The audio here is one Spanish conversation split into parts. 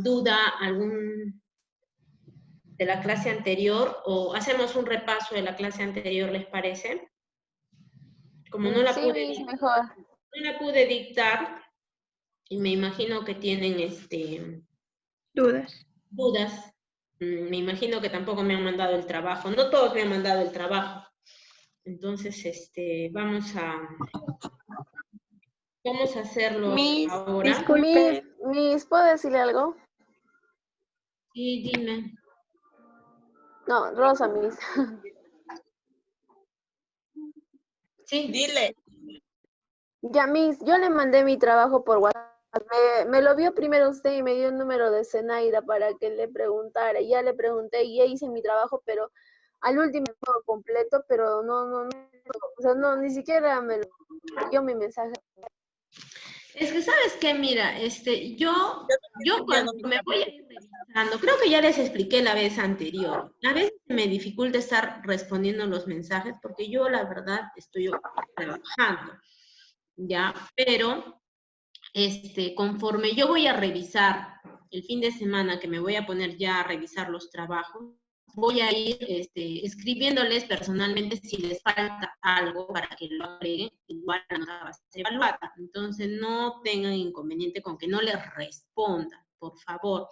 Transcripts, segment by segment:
duda, algún de la clase anterior, o hacemos un repaso de la clase anterior, ¿les parece? Como no la Sí, pude, Miss, mejor. no la pude dictar, y me imagino que tienen dudas. Me imagino que tampoco me han mandado el trabajo. No todos me han mandado el trabajo. Entonces, vamos a hacerlo Miss, ahora. disculpe. Miss, ¿puedo decirle algo? Y dime. No, Rosa, Miss. Sí. Dile. Ya, Miss, yo le mandé mi trabajo por WhatsApp. Me lo vio primero usted y me dio el número de Zenaida para que le preguntara. Ya le pregunté y ya hice mi trabajo, pero al último todo completo, pero no, o sea, no, ni siquiera me lo dio mi mensaje. Es que, ¿sabes qué? Mira, yo cuando Enviando mi me voy a trabajo. ir revisando, creo que ya les expliqué la vez anterior, a veces me dificulta estar respondiendo los mensajes porque yo, la verdad, estoy trabajando, ¿ya? Pero, conforme yo voy a revisar el fin de semana, que me voy a poner ya a revisar los trabajos, voy a ir escribiéndoles personalmente si les falta algo para que lo agreguen, igual la nota va a ser evaluada. Entonces, no tengan inconveniente con que no les responda, por favor.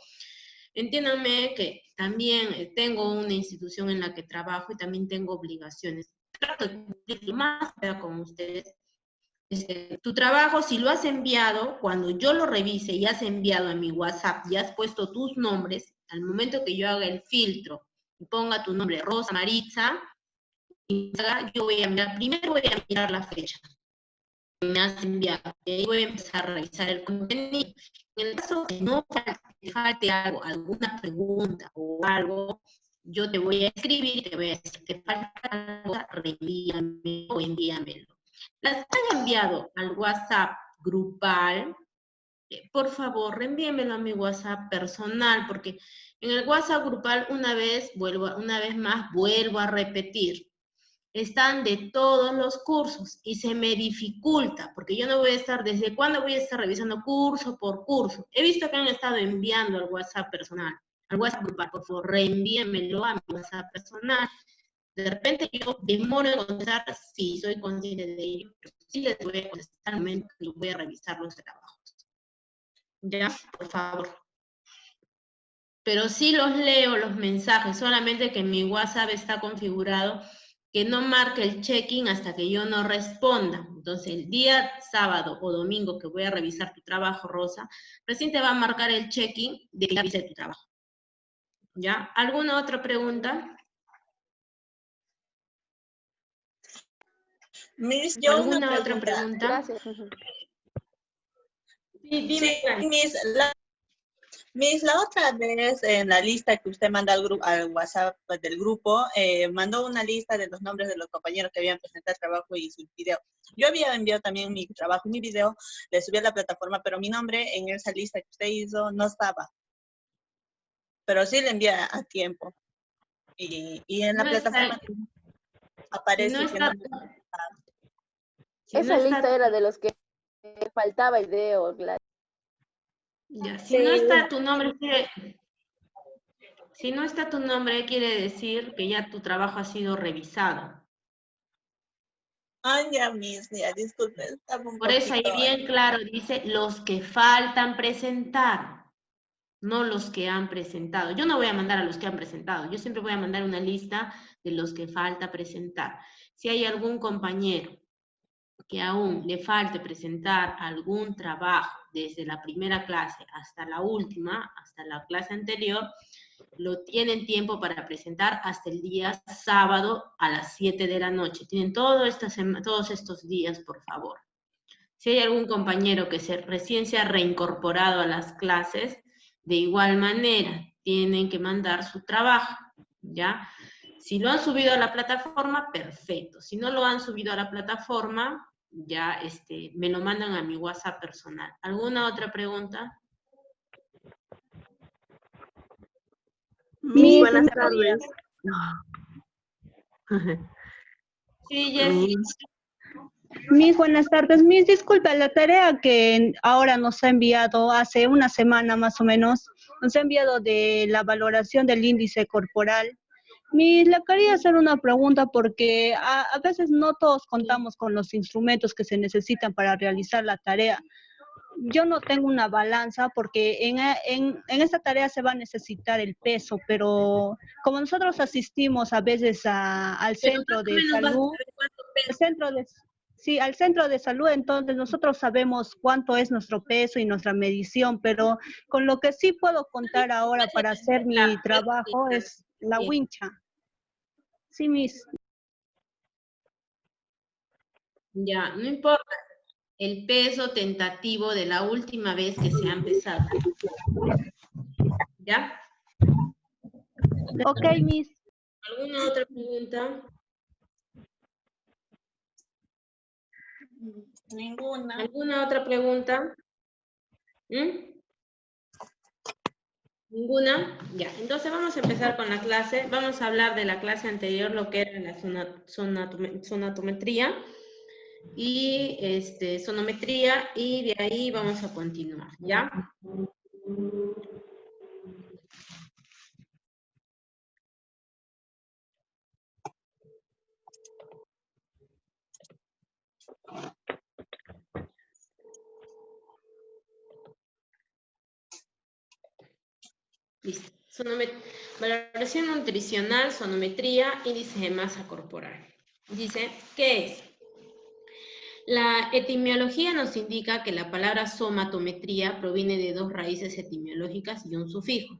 Entiéndanme que también tengo una institución en la que trabajo y también tengo obligaciones. Trato de cumplir lo más con ustedes. Tu trabajo, si lo has enviado, cuando yo lo revise y has enviado a mi WhatsApp y has puesto tus nombres, al momento que yo haga el filtro y ponga tu nombre, Rosa Maritza, yo voy a mirar, primero voy a mirar la fecha que me has enviado, y ahí voy a empezar a revisar el contenido. En el caso que no falte algo, alguna pregunta o algo, yo te voy a escribir y te voy a decir, te falta algo, reenvíame o envíamelo. Las que han enviado al WhatsApp grupal, por favor, reenvíenmelo a mi WhatsApp personal, porque en el WhatsApp grupal una vez más vuelvo a repetir, están de todos los cursos y se me dificulta, porque yo no voy a estar, ¿desde cuándo voy a estar revisando curso por curso? He visto que han estado enviando al WhatsApp personal, al WhatsApp grupal, por favor, reenvíenmelo a mi WhatsApp personal. De repente yo demoro en contestar, sí, soy consciente de ello, pero sí les voy a contestar al momento que voy a revisar los trabajos. ¿Ya? Por favor. Pero sí los leo los mensajes, solamente que mi WhatsApp está configurado que no marque el check-in hasta que yo no responda. Entonces, el día sábado o domingo que voy a revisar tu trabajo, Rosa, recién te va a marcar el check-in de que ya viste tu trabajo. ¿Ya? ¿Alguna otra pregunta? Miss, yo una ¿Alguna otra pregunta. pregunta? Gracias. Sí, dime. Sí, Miss, la otra vez en la lista que usted manda al WhatsApp del grupo, mandó una lista de los nombres de los compañeros que habían presentado el trabajo y su video. Yo había enviado también mi trabajo y mi video, le subí a la plataforma, pero mi nombre en esa lista que usted hizo no estaba. Pero sí le envié a tiempo. Y en la No está, plataforma si no aparece que no. está, si no Esa está, lista era de los que faltaba video, Gladys. ya, si no Sí. está tu nombre, si no está tu nombre, quiere decir que ya tu trabajo ha sido revisado. Ay, ya, Miss, ya, disculpe, estaba un Por eso ahí poquito. bien claro dice los que faltan presentar, no los que han presentado. Yo no voy a mandar a los que han presentado, yo siempre voy a mandar una lista de los que falta presentar. Si hay algún compañero que aún le falte presentar algún trabajo desde la primera clase hasta la última, hasta la clase anterior, lo tienen tiempo para presentar hasta el día sábado a las 7 de la noche. Tienen todos estos días, por favor. Si hay algún compañero que recién se ha reincorporado a las clases, de igual manera, tienen que mandar su trabajo, ¿ya? Si lo han subido a la plataforma, perfecto. Si no lo han subido a la plataforma, ya me lo mandan a mi WhatsApp personal. ¿Alguna otra pregunta? Miss, buenas tardes. Sí, Jessy. Mis buenas tardes. Mis disculpas, la tarea que ahora nos ha enviado hace una semana más o menos, nos ha enviado de la valoración del índice corporal. Mis, le quería hacer una pregunta porque a veces no todos contamos con los instrumentos que se necesitan para realizar la tarea. Yo no tengo una balanza porque en esta tarea se va a necesitar el peso, pero como nosotros asistimos a veces al Pero centro más o de menos vas a salud, saber cuánto el peso. centro de, sí, al centro de salud, entonces nosotros sabemos cuánto es nuestro peso y nuestra medición, pero con lo que sí puedo contar ahora Puedes para hacer necesitar, mi trabajo es la sí. wincha. Sí, mis. Ya, no importa. El peso tentativo de la última vez que se han pesado. ¿Ya? Ok, mis. ¿Alguna otra pregunta? Ninguna. ¿Alguna otra pregunta? ¿Mm? ¿Ninguna? Ya, entonces vamos a empezar con la clase. Vamos a hablar de la clase anterior, lo que era la sonatometría y sonometría, y de ahí vamos a continuar, ¿ya? Listo. Valoración nutricional, sonometría, índice de masa corporal. Dice, ¿qué es? La etimología nos indica que la palabra somatometría proviene de dos raíces etimológicas y un sufijo.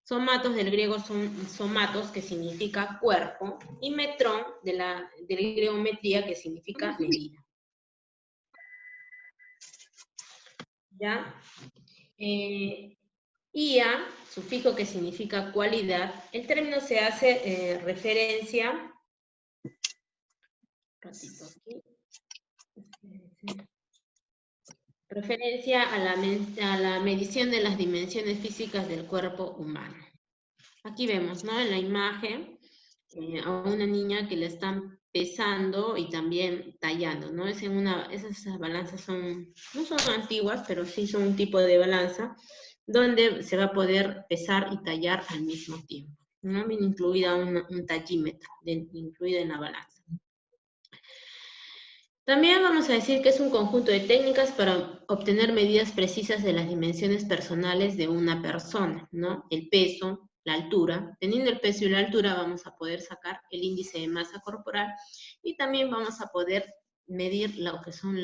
Somatos del griego son somatos, que significa cuerpo, y metrón del griego metría, que significa medida. ¿Ya? Ia, sufijo que significa cualidad, el término se hace referencia, a la medición de las dimensiones físicas del cuerpo humano. Aquí vemos, ¿no? En la imagen a una niña que la están pesando y también tallando, ¿no? Esas balanzas no son antiguas, pero sí son un tipo de balanza donde se va a poder pesar y tallar al mismo tiempo, ¿no? Viene incluida un tallímetro, incluida en la balanza. También vamos a decir que es un conjunto de técnicas para obtener medidas precisas de las dimensiones personales de una persona, ¿no? El peso, la altura. Teniendo el peso y la altura vamos a poder sacar el índice de masa corporal y también vamos a poder medir lo que son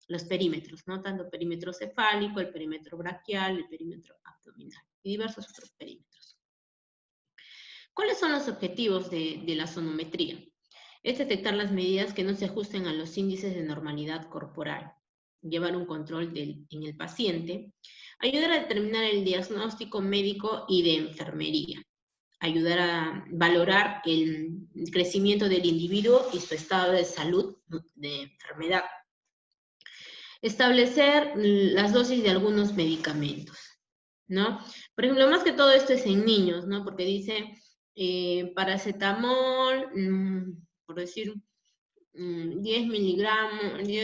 los perímetros, ¿no? Tanto el perímetro cefálico, el perímetro braquial, el perímetro abdominal y diversos otros perímetros. ¿Cuáles son los objetivos de la sonometría? Es detectar las medidas que no se ajusten a los índices de normalidad corporal, llevar un control en el paciente, ayudar a determinar el diagnóstico médico y de enfermería, ayudar a valorar el crecimiento del individuo y su estado de salud, de enfermedad, establecer las dosis de algunos medicamentos, ¿no? Por ejemplo, más que todo esto es en niños, ¿no? Porque dice paracetamol, por decir 10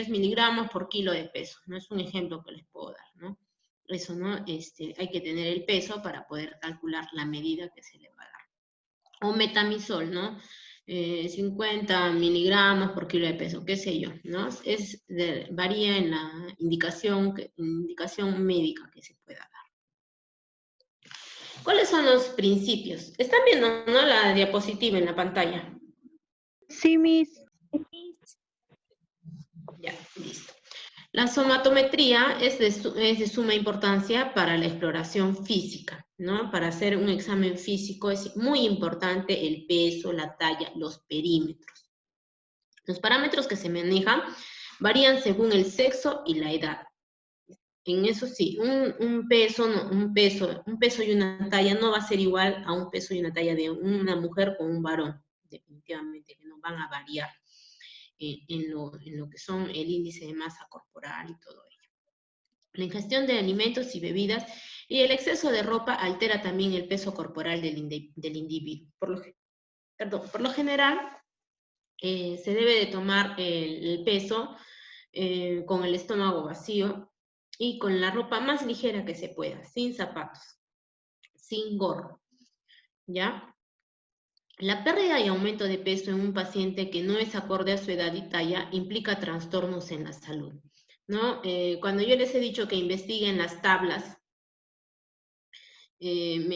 miligramos por kilo de peso, ¿no? Es un ejemplo que les puedo dar, ¿no? Eso, ¿no? Hay que tener el peso para poder calcular la medida que se le va a dar. O metamisol, ¿no? 50 miligramos por kilo de peso, qué sé yo, ¿no? Varía en la indicación médica que se pueda dar. ¿Cuáles son los principios? Están viendo, ¿no? La diapositiva en la pantalla. Sí, mis. Ya, listo. La somatometría es de suma importancia para la exploración física, ¿no? Para hacer un examen físico es muy importante el peso, la talla, los perímetros. Los parámetros que se manejan varían según el sexo y la edad. En eso sí, un peso y una talla no va a ser igual a un peso y una talla de una mujer con un varón. Definitivamente que no van a variar en lo que son el índice de masa corporal y todo ello. La ingestión de alimentos y bebidas y el exceso de ropa altera también el peso corporal del individuo. Por lo general, se debe de tomar el peso con el estómago vacío y con la ropa más ligera que se pueda, sin zapatos, sin gorro, ¿ya? La pérdida y aumento de peso en un paciente que no es acorde a su edad y talla implica trastornos en la salud, ¿no? Cuando yo les he dicho que investiguen las tablas, en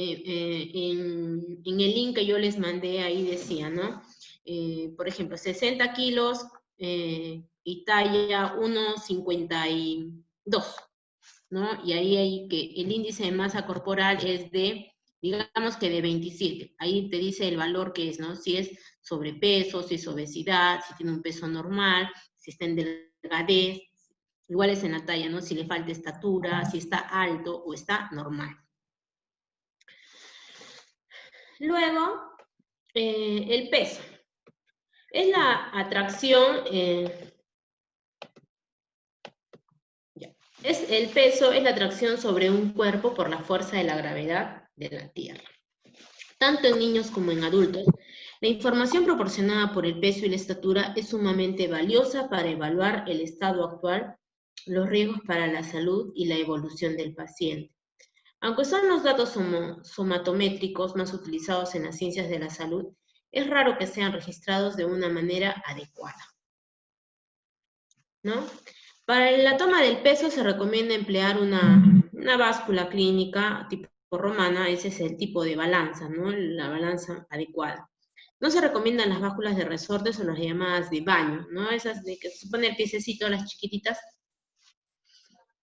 el link que yo les mandé ahí decía, ¿no? Por ejemplo, 60 kilos y talla 1,52, ¿no? Y ahí hay que el índice de masa corporal es de, digamos que de 27. Ahí te dice el valor que es, ¿no? Si es sobrepeso, si es obesidad, si tiene un peso normal, si está en delgadez, igual es en la talla, ¿no? Si le falta estatura, si está alto o está normal. Luego, el peso. Es la atracción, el peso es la atracción sobre un cuerpo por la fuerza de la gravedad de la Tierra. Tanto en niños como en adultos, la información proporcionada por el peso y la estatura es sumamente valiosa para evaluar el estado actual, los riesgos para la salud y la evolución del paciente. Aunque son los datos somatométricos más utilizados en las ciencias de la salud, es raro que sean registrados de una manera adecuada, ¿no? Para la toma del peso se recomienda emplear una báscula clínica tipo romana, ese es el tipo de balanza, ¿no? La balanza adecuada. No se recomiendan las básculas de resortes o las llamadas de baño, ¿no? Esas de que se pone el piececito, las chiquititas.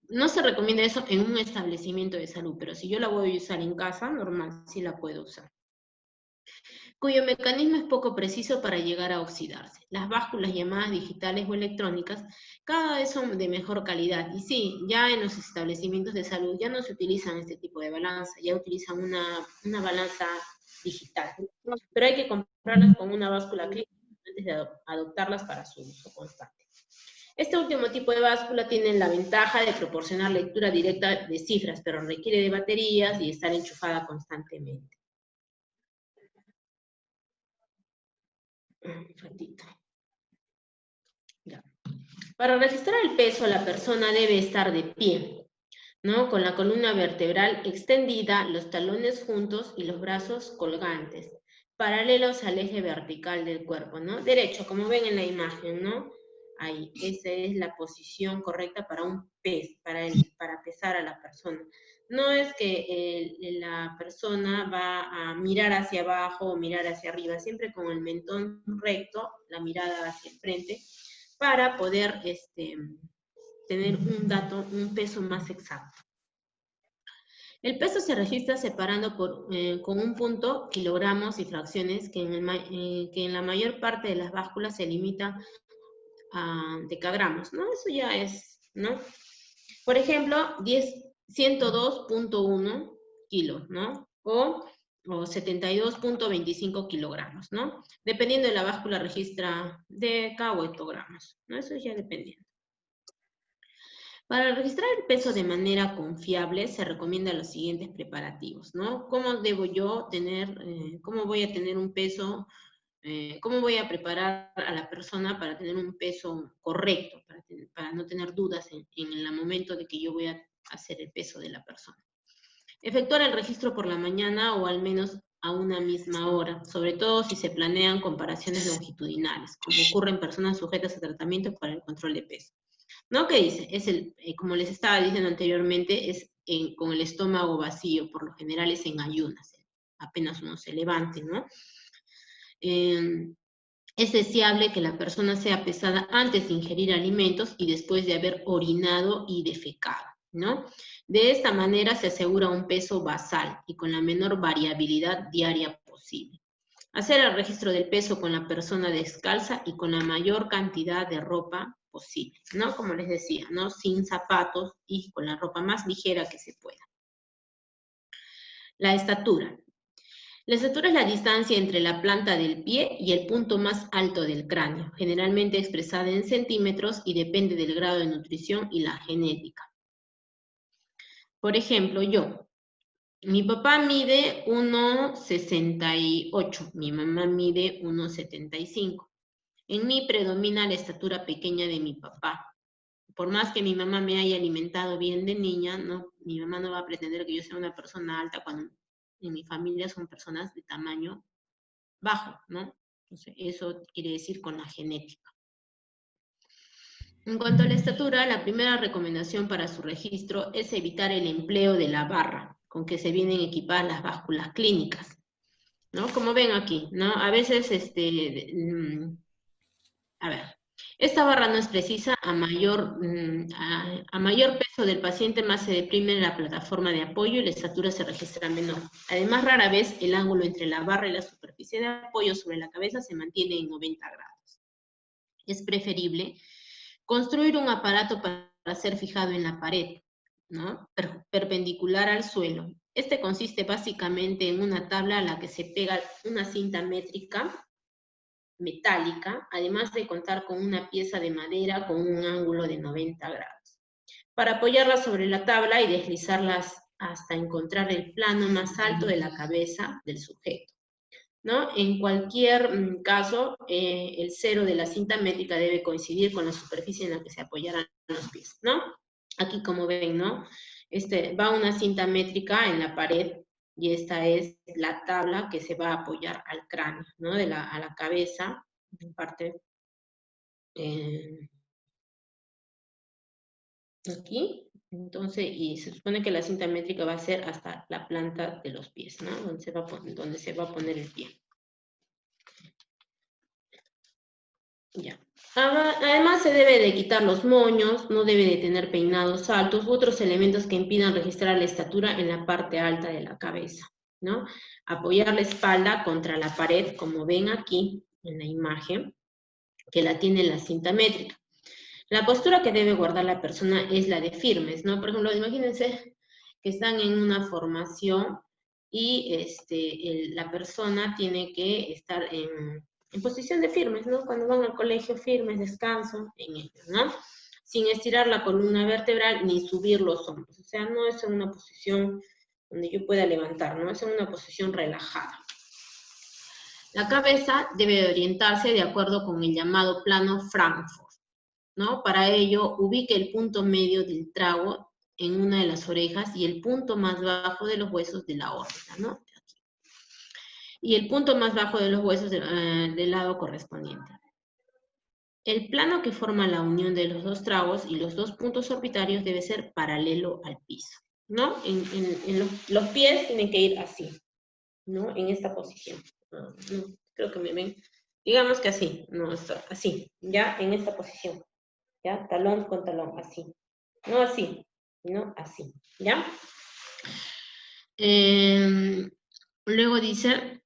No se recomienda eso en un establecimiento de salud, pero si yo la voy a usar en casa, normal, sí la puedo usar. Cuyo mecanismo es poco preciso para llegar a oxidarse. Las básculas llamadas digitales o electrónicas cada vez son de mejor calidad. Y sí, ya en los establecimientos de salud ya no se utilizan este tipo de balanza, ya utilizan una balanza digital. Pero hay que comprarlas con una báscula clínica antes de adoptarlas para su uso constante. Este último tipo de báscula tiene la ventaja de proporcionar lectura directa de cifras, pero requiere de baterías y estar enchufada constantemente. Un ratito. Ya. Para registrar el peso, la persona debe estar de pie, ¿no? Con la columna vertebral extendida, los talones juntos y los brazos colgantes, paralelos al eje vertical del cuerpo, ¿no? Derecho, como ven en la imagen, ¿no? Ahí, esa es la posición correcta para un pez, para pesar a la persona. No es que la persona va a mirar hacia abajo o mirar hacia arriba, siempre con el mentón recto, la mirada hacia el frente, para poder tener un peso más exacto. El peso se registra separando con un punto, kilogramos y fracciones, que en la mayor parte de las básculas se limita a decagramos, ¿no? Eso ya es, ¿no? Por ejemplo, 102.1 kilos, ¿no? O 72.25 kilogramos, ¿no? Dependiendo de la báscula registra deca o hectogramos, ¿no? Eso ya dependiendo. Para registrar el peso de manera confiable se recomiendan los siguientes preparativos, ¿no? ¿Cómo debo yo tener, cómo voy a tener un peso, cómo voy a preparar a la persona para tener un peso correcto, para no tener dudas en el momento de que yo voy a hacer el peso de la persona? Efectuar el registro por la mañana o al menos a una misma hora, sobre todo si se planean comparaciones longitudinales, como ocurre en personas sujetas a tratamiento para el control de peso. ¿No? ¿Qué dice? Es como les estaba diciendo anteriormente, es con el estómago vacío, por lo general es en ayunas, apenas uno se levante, ¿no? Es deseable que la persona sea pesada antes de ingerir alimentos y después de haber orinado y defecado, ¿no? De esta manera se asegura un peso basal y con la menor variabilidad diaria posible. Hacer el registro del peso con la persona descalza y con la mayor cantidad de ropa posible, ¿no? Como les decía, ¿no? Sin zapatos y con la ropa más ligera que se pueda. La estatura. La estatura es la distancia entre la planta del pie y el punto más alto del cráneo, generalmente expresada en centímetros y depende del grado de nutrición y la genética. Por ejemplo, mi papá mide 1,68, mi mamá mide 1,75. En mí predomina la estatura pequeña de mi papá. Por más que mi mamá me haya alimentado bien de niña, no, mi mamá no va a pretender que yo sea una persona alta cuando en mi familia son personas de tamaño bajo, ¿no? Entonces, eso quiere decir con la genética. En cuanto a la estatura, la primera recomendación para su registro es evitar el empleo de la barra con que se vienen equipadas las básculas clínicas, ¿no? Como ven aquí, ¿no? A veces, a ver, esta barra no es precisa, a mayor peso del paciente más se deprime la plataforma de apoyo y la estatura se registra menor. Además, rara vez el ángulo entre la barra y la superficie de apoyo sobre la cabeza se mantiene en 90 grados. Es preferible construir un aparato para ser fijado en la pared, ¿no? Perpendicular al suelo. Este consiste básicamente en una tabla a la que se pega una cinta métrica metálica, además de contar con una pieza de madera con un ángulo de 90 grados. Para apoyarla sobre la tabla y deslizarlas hasta encontrar el plano más alto de la cabeza del sujeto, ¿no? En cualquier caso, el cero de la cinta métrica debe coincidir con la superficie en la que se apoyarán los pies, ¿no? Aquí, como ven, ¿no? Va una cinta métrica en la pared y esta es la tabla que se va a apoyar al cráneo, ¿no? A la cabeza, en parte aquí. Entonces, y se supone que la cinta métrica va a ser hasta la planta de los pies, ¿no? Donde se va a poner el pie. Ya. Además se debe de quitar los moños, no debe de tener peinados altos u otros elementos que impidan registrar la estatura en la parte alta de la cabeza, ¿no? Apoyar la espalda contra la pared, como ven aquí en la imagen, que la tiene la cinta métrica. La postura que debe guardar la persona es la de firmes, ¿no? Por ejemplo, imagínense que están en una formación y la persona tiene que estar en posición de firmes, ¿no? Cuando van al colegio, firmes, descanso, en ellos, ¿no? Sin estirar la columna vertebral ni subir los hombros. O sea, no es en una posición donde yo pueda levantar, ¿no? Es en una posición relajada. La cabeza debe orientarse de acuerdo con el llamado plano Frankfurt, ¿no? Para ello, ubique el punto medio del trago en una de las orejas y el punto más bajo de los huesos de la órbita, ¿no? Y el punto más bajo de los huesos del lado correspondiente. El plano que forma la unión de los dos tragos y los dos puntos orbitarios debe ser paralelo al piso, ¿no? Los pies tienen que ir así, ¿no? En esta posición. No, creo que me ven. Digamos que así, no, así, ya en esta posición. ¿Ya? Talón con talón, así. No así, no así, ¿ya? Luego dice,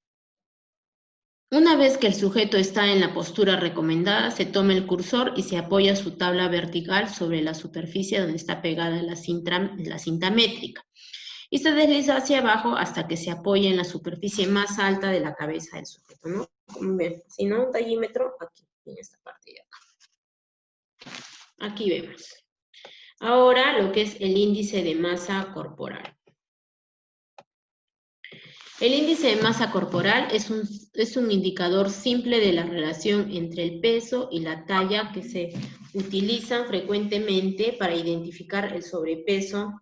una vez que el sujeto está en la postura recomendada, se toma el cursor y se apoya su tabla vertical sobre la superficie donde está pegada la cinta métrica. Y se desliza hacia abajo hasta que se apoye en la superficie más alta de la cabeza del sujeto, ¿no? Como ven, si no, un tallímetro aquí, en esta parte de acá. Aquí vemos. Ahora, lo que es el índice de masa corporal. El índice de masa corporal es un indicador simple de la relación entre el peso y la talla que se utilizan frecuentemente para identificar el sobrepeso.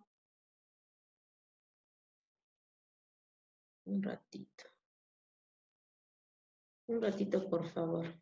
Un ratito, por favor.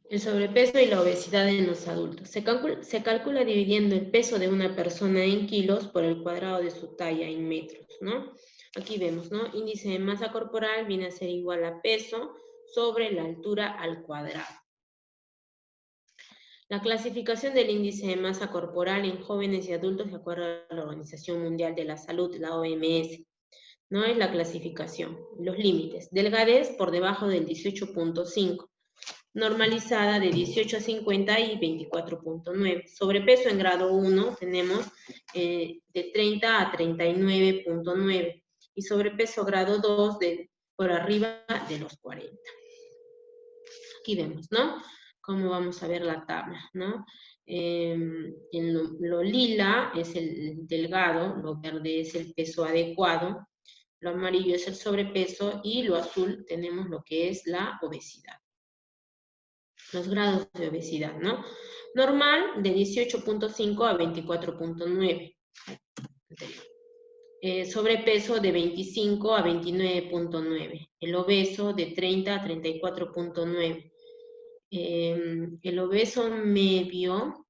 El sobrepeso y la obesidad en los adultos. Se calcula dividiendo el peso de una persona en kilos por el cuadrado de su talla en metros, ¿no? Aquí vemos, ¿no? Índice de masa corporal viene a ser igual a peso sobre la altura al cuadrado. La clasificación del índice de masa corporal en jóvenes y adultos de acuerdo a la Organización Mundial de la Salud, la OMS, ¿no? Es la clasificación. Los límites. Delgadez por debajo del 18.5. Normalizada de 18 a 50 y 24.9. Sobrepeso en grado 1 tenemos de 30 a 39.9. Y sobrepeso grado 2 por arriba de los 40. Aquí vemos, ¿no? ¿Cómo vamos a ver la tabla, no? En lo lila es el delgado, lo verde es el peso adecuado, lo amarillo es el sobrepeso y lo azul tenemos lo que es la obesidad. Los grados de obesidad, ¿no? Normal de 18.5 a 24.9. Sobrepeso de 25 a 29.9. El obeso de 30 a 34.9. El obeso medio,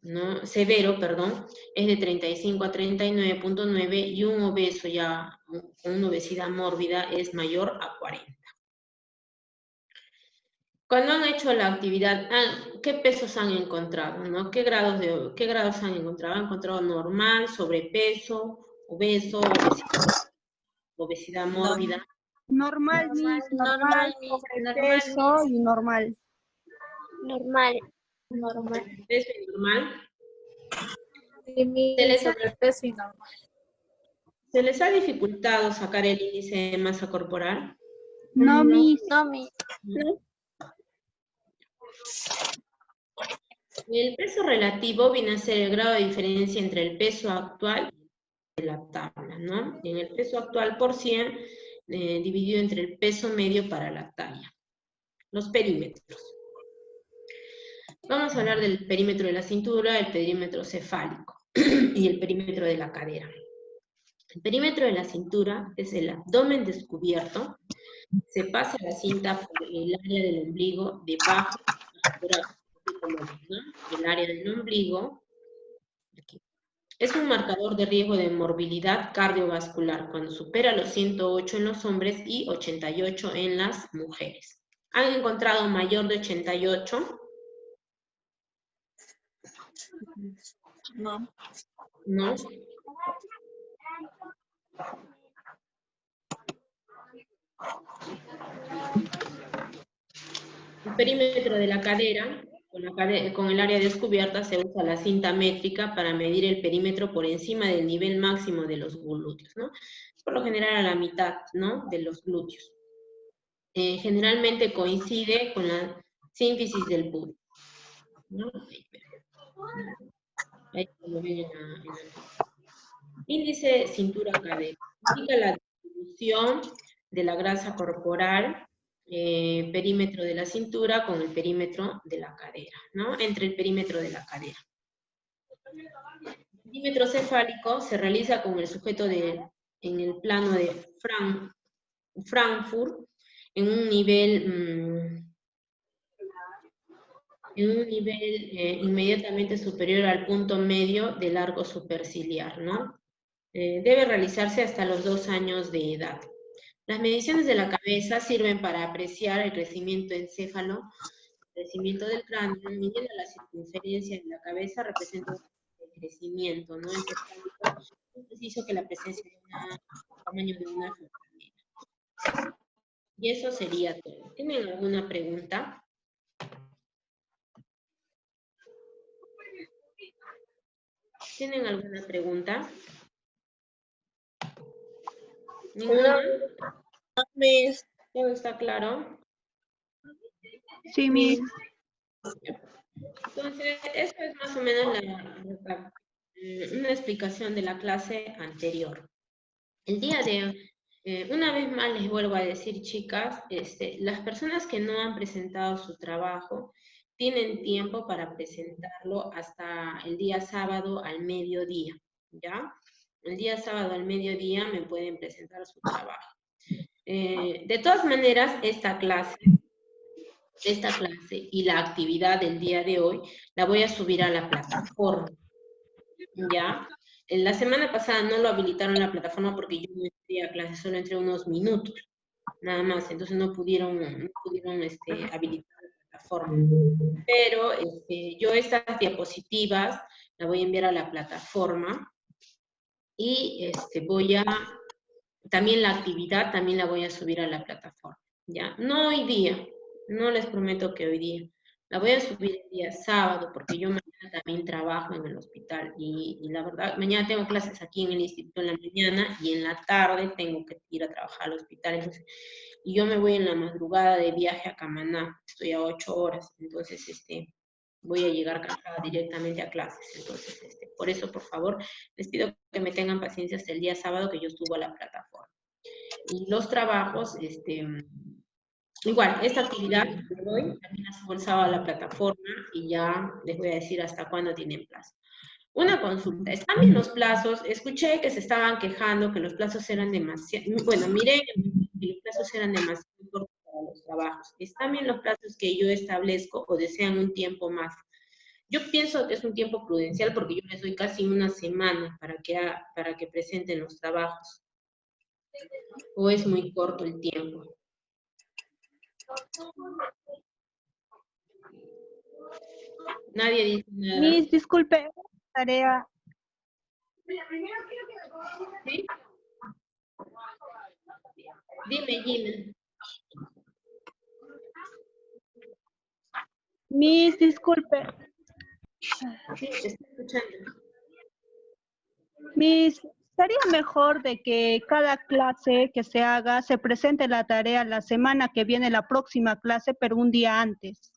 ¿no? Severo, perdón, es de 35 a 39.9 y un obeso ya con una obesidad mórbida es mayor a 40. Cuando han hecho la actividad, ¿qué pesos han encontrado? ¿No? ¿Qué grados han encontrado? ¿Han encontrado normal, sobrepeso, obeso, obesidad mórbida? Normal, Miss, normal, sobrepeso y normal. Normal. ¿Peso y normal? Sobrepeso y normal. ¿Se les ha dificultado sacar el índice de masa corporal? No, Miss. No, Miss. El peso relativo viene a ser el grado de diferencia entre el peso actual y la tabla, ¿no? En el peso actual por 100 dividido entre el peso medio para la talla. Los perímetros. Vamos a hablar del perímetro de la cintura, el perímetro cefálico y el perímetro de la cadera. El perímetro de la cintura es el abdomen descubierto, se pasa la cinta por el área del ombligo, debajo, ¿no? El área del ombligo, aquí. Es un marcador de riesgo de morbilidad cardiovascular cuando supera los 108 en los hombres y 88 en las mujeres. ¿Han encontrado mayor de 88? No. No. El perímetro de la cadera, con el área descubierta se usa la cinta métrica para medir el perímetro por encima del nivel máximo de los glúteos, ¿no? Por lo general a la mitad, ¿no? De los glúteos. Generalmente coincide con la sínfisis del pubis, ¿no? Ahí lo ven en la... Índice cintura-cadera. Indica la distribución de la grasa corporal, perímetro de la cintura con el perímetro de la cadera, ¿no? Entre el perímetro de la cadera. El perímetro cefálico se realiza con el sujeto en el plano de Frankfurt, en un nivel inmediatamente superior al punto medio del arco superciliar, ¿no? Debe realizarse hasta los 2 años de edad. Las mediciones de la cabeza sirven para apreciar el crecimiento encéfalo, el crecimiento del cráneo, midiendo la circunferencia de la cabeza representa el crecimiento, ¿no? Es preciso que la presencia de el tamaño de una fontanera. Y eso sería todo. ¿Tienen alguna pregunta? ¿Tienen alguna pregunta? ¿Ninguna? No, Miss. ¿Todo está claro? Sí, Miss. Entonces, eso es más o menos una explicación de la clase anterior. El día de hoy, una vez más les vuelvo a decir, chicas, las personas que no han presentado su trabajo tienen tiempo para presentarlo hasta el día sábado al mediodía, ¿ya? El día sábado al mediodía me pueden presentar su trabajo. De todas maneras, esta clase y la actividad del día de hoy la voy a subir a la plataforma, ¿ya? La semana pasada no lo habilitaron en la plataforma porque yo no entré a clase, solo entré unos minutos, nada más, entonces no pudieron habilitar la plataforma. Pero yo estas diapositivas las voy a enviar a la plataforma y también la actividad también la voy a subir a la plataforma, ¿ya? No hoy día, no les prometo que hoy día. La voy a subir el día sábado porque yo mañana también trabajo en el hospital y la verdad, mañana tengo clases aquí en el instituto en la mañana y en la tarde tengo que ir a trabajar al hospital. Entonces, y yo me voy en la madrugada de viaje a Camaná, estoy a 8 horas, entonces voy a llegar cansada directamente a clases. Entonces, por eso, por favor, les pido que me tengan paciencia hasta el día sábado que yo subo a la plataforma. Y los trabajos, igual, esta actividad de hoy también la subo el sábado a la plataforma y ya les voy a decir hasta cuándo tienen plazo. Una consulta, ¿están bien los plazos? Escuché que se estaban quejando que los plazos eran demasiado, bueno, miré que los plazos eran demasiado cortos para los trabajos. ¿Están bien los plazos que yo establezco o desean un tiempo más? Yo pienso que es un tiempo prudencial porque yo les doy casi una semana para que presenten los trabajos. ¿O es muy corto el tiempo? Nadie dice nada. Miss, disculpe, tarea. ¿Sí? Dime, Gina. Miss, disculpe. Sí, te estoy escuchando. Miss, sería mejor de que cada clase que se haga se presente la tarea la semana que viene la próxima clase, pero un día antes.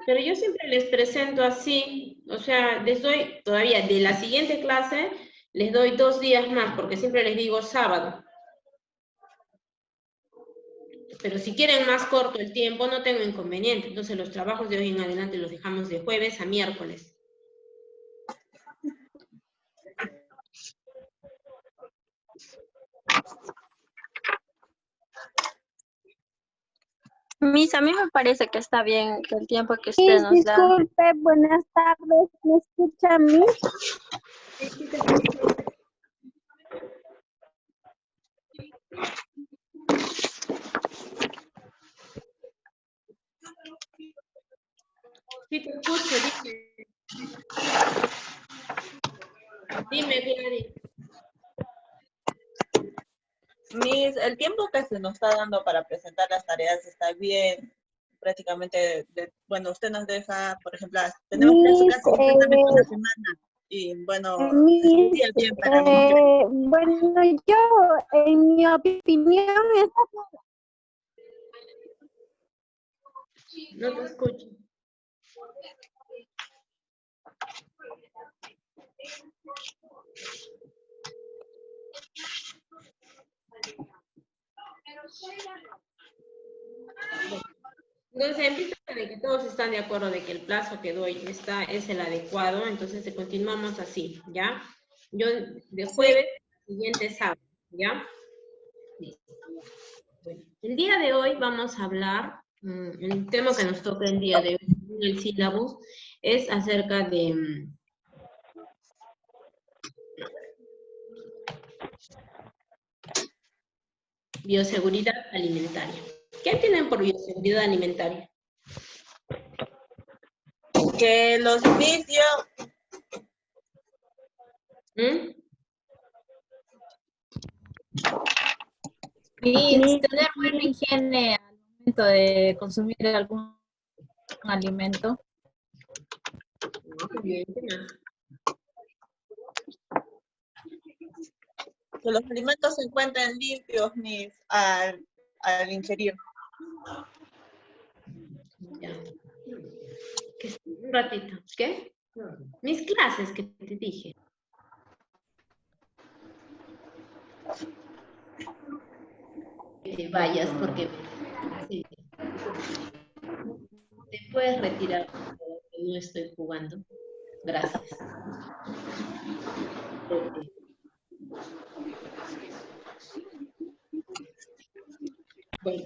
Pero yo siempre les presento así, o sea, les doy todavía de la siguiente clase, les doy 2 días más, porque siempre les digo sábado. Pero si quieren más corto el tiempo, no tengo inconveniente. Entonces los trabajos de hoy en adelante los dejamos de jueves a miércoles. Miss, a mí me parece que está bien que el tiempo que usted nos da. Disculpe, buenas tardes. ¿Me escucha, Miss? Sí, te escucho, dime. Dime, Gladys. Miss, el tiempo que se nos está dando para presentar las tareas está bien. Prácticamente, bueno, usted nos deja, por ejemplo, tenemos Miss, casi exactamente una semana. Y bueno, Miss, sería bien para mí. bueno, yo, en mi opinión, No te escucho. Entonces, en vista de que todos están de acuerdo de que el plazo que doy es el adecuado, entonces continuamos así, ¿ya? Yo de jueves, siguiente sábado, ¿ya? Listo. Bueno, el día de hoy vamos a hablar, el tema que nos toca el día de hoy en el sílabus es acerca de bioseguridad alimentaria. ¿Qué entienden por bioseguridad alimentaria? Que los vicios... Y tener buena higiene al momento de consumir algún alimento. Muy bien, ¿qué más? Que los alimentos se encuentren limpios, Miss, al ingerir. Ya. Un ratito. ¿Qué? Mis clases que te dije. Que te vayas porque sí. Te puedes retirar porque no estoy jugando. Gracias. Bueno,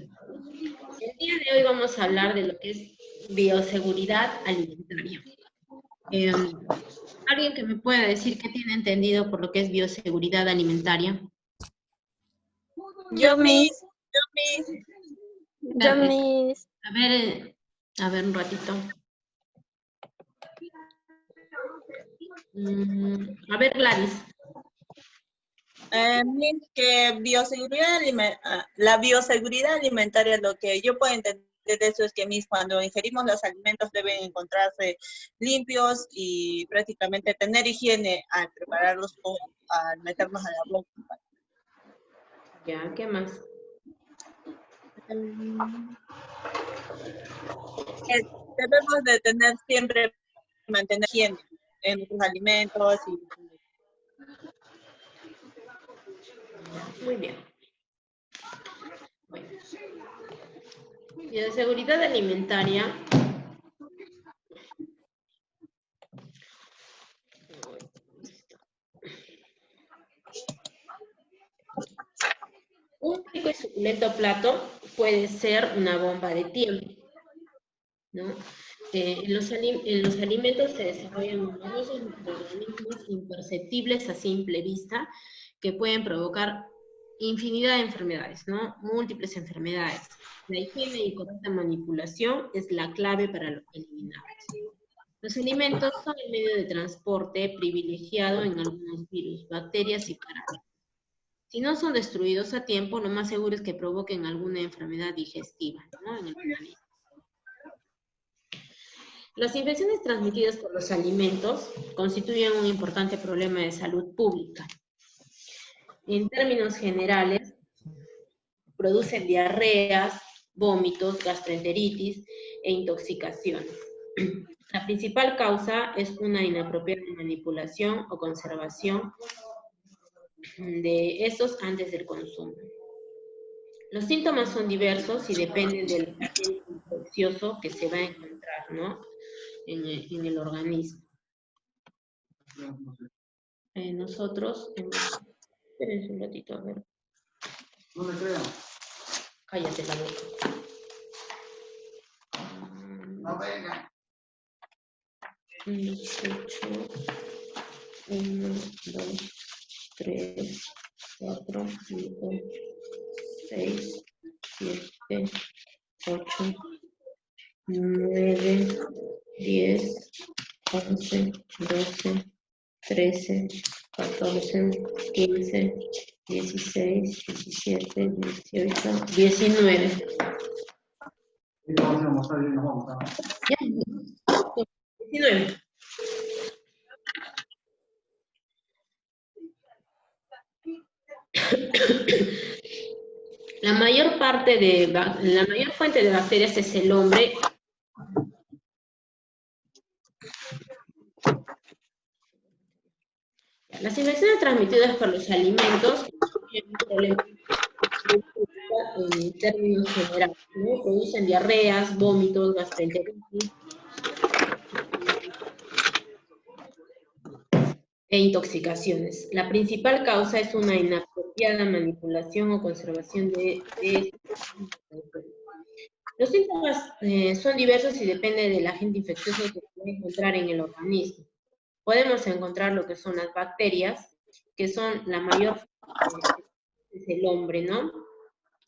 el día de hoy vamos a hablar de lo que es bioseguridad alimentaria. ¿Alguien que me pueda decir qué tiene entendido por lo que es bioseguridad alimentaria? Yo, Miss. Yo, Miss. A ver un ratito. A ver, Gladys. Que la bioseguridad alimentaria, lo que yo puedo entender de eso es que cuando ingerimos los alimentos deben encontrarse limpios y prácticamente tener higiene al prepararlos o al meterlos a la boca. Ya, ¿qué más? Debemos de tener siempre, mantener higiene en nuestros alimentos. Muy bien. Bueno. Y de seguridad alimentaria, un rico y suculento plato puede ser una bomba de tiempo, ¿no? En los alimentos se desarrollan numerosos microorganismos imperceptibles a simple vista que pueden provocar infinidad de enfermedades, ¿no? Múltiples enfermedades. La higiene y correcta manipulación es la clave para eliminarlos. Los alimentos son el medio de transporte privilegiado en algunos virus, bacterias y parásitos. Si no son destruidos a tiempo, lo más seguro es que provoquen alguna enfermedad digestiva, ¿no? En el organismo. Las infecciones transmitidas por los alimentos constituyen un importante problema de salud pública. En términos generales, producen diarreas, vómitos, gastroenteritis e intoxicaciones. La principal causa es una inapropiada manipulación o conservación de estos antes del consumo. Los síntomas son diversos y dependen del agente infeccioso que se va a encontrar, ¿no? en el organismo. Nosotros, espérense un ratito, a ver. No me crean. Cállate la boca. No vengan. 1, 2, 3, 4, 5, 6, 7, 8, 9, 10, 11, 12, 13, 14, 15, 16, 17, 18, 19. Vamos a ir, nos vamos a 19. La mayor fuente de bacterias es el hombre. Las infecciones transmitidas por los alimentos tienen un problema en términos generales, ¿no? Producen diarreas, vómitos, gastroenteritis e intoxicaciones. La principal causa es una inapropiada manipulación o conservación de los síntomas son diversos y depende del agente infeccioso que se puede encontrar en el organismo. Podemos encontrar lo que son las bacterias, que son la mayor es el hombre, ¿no?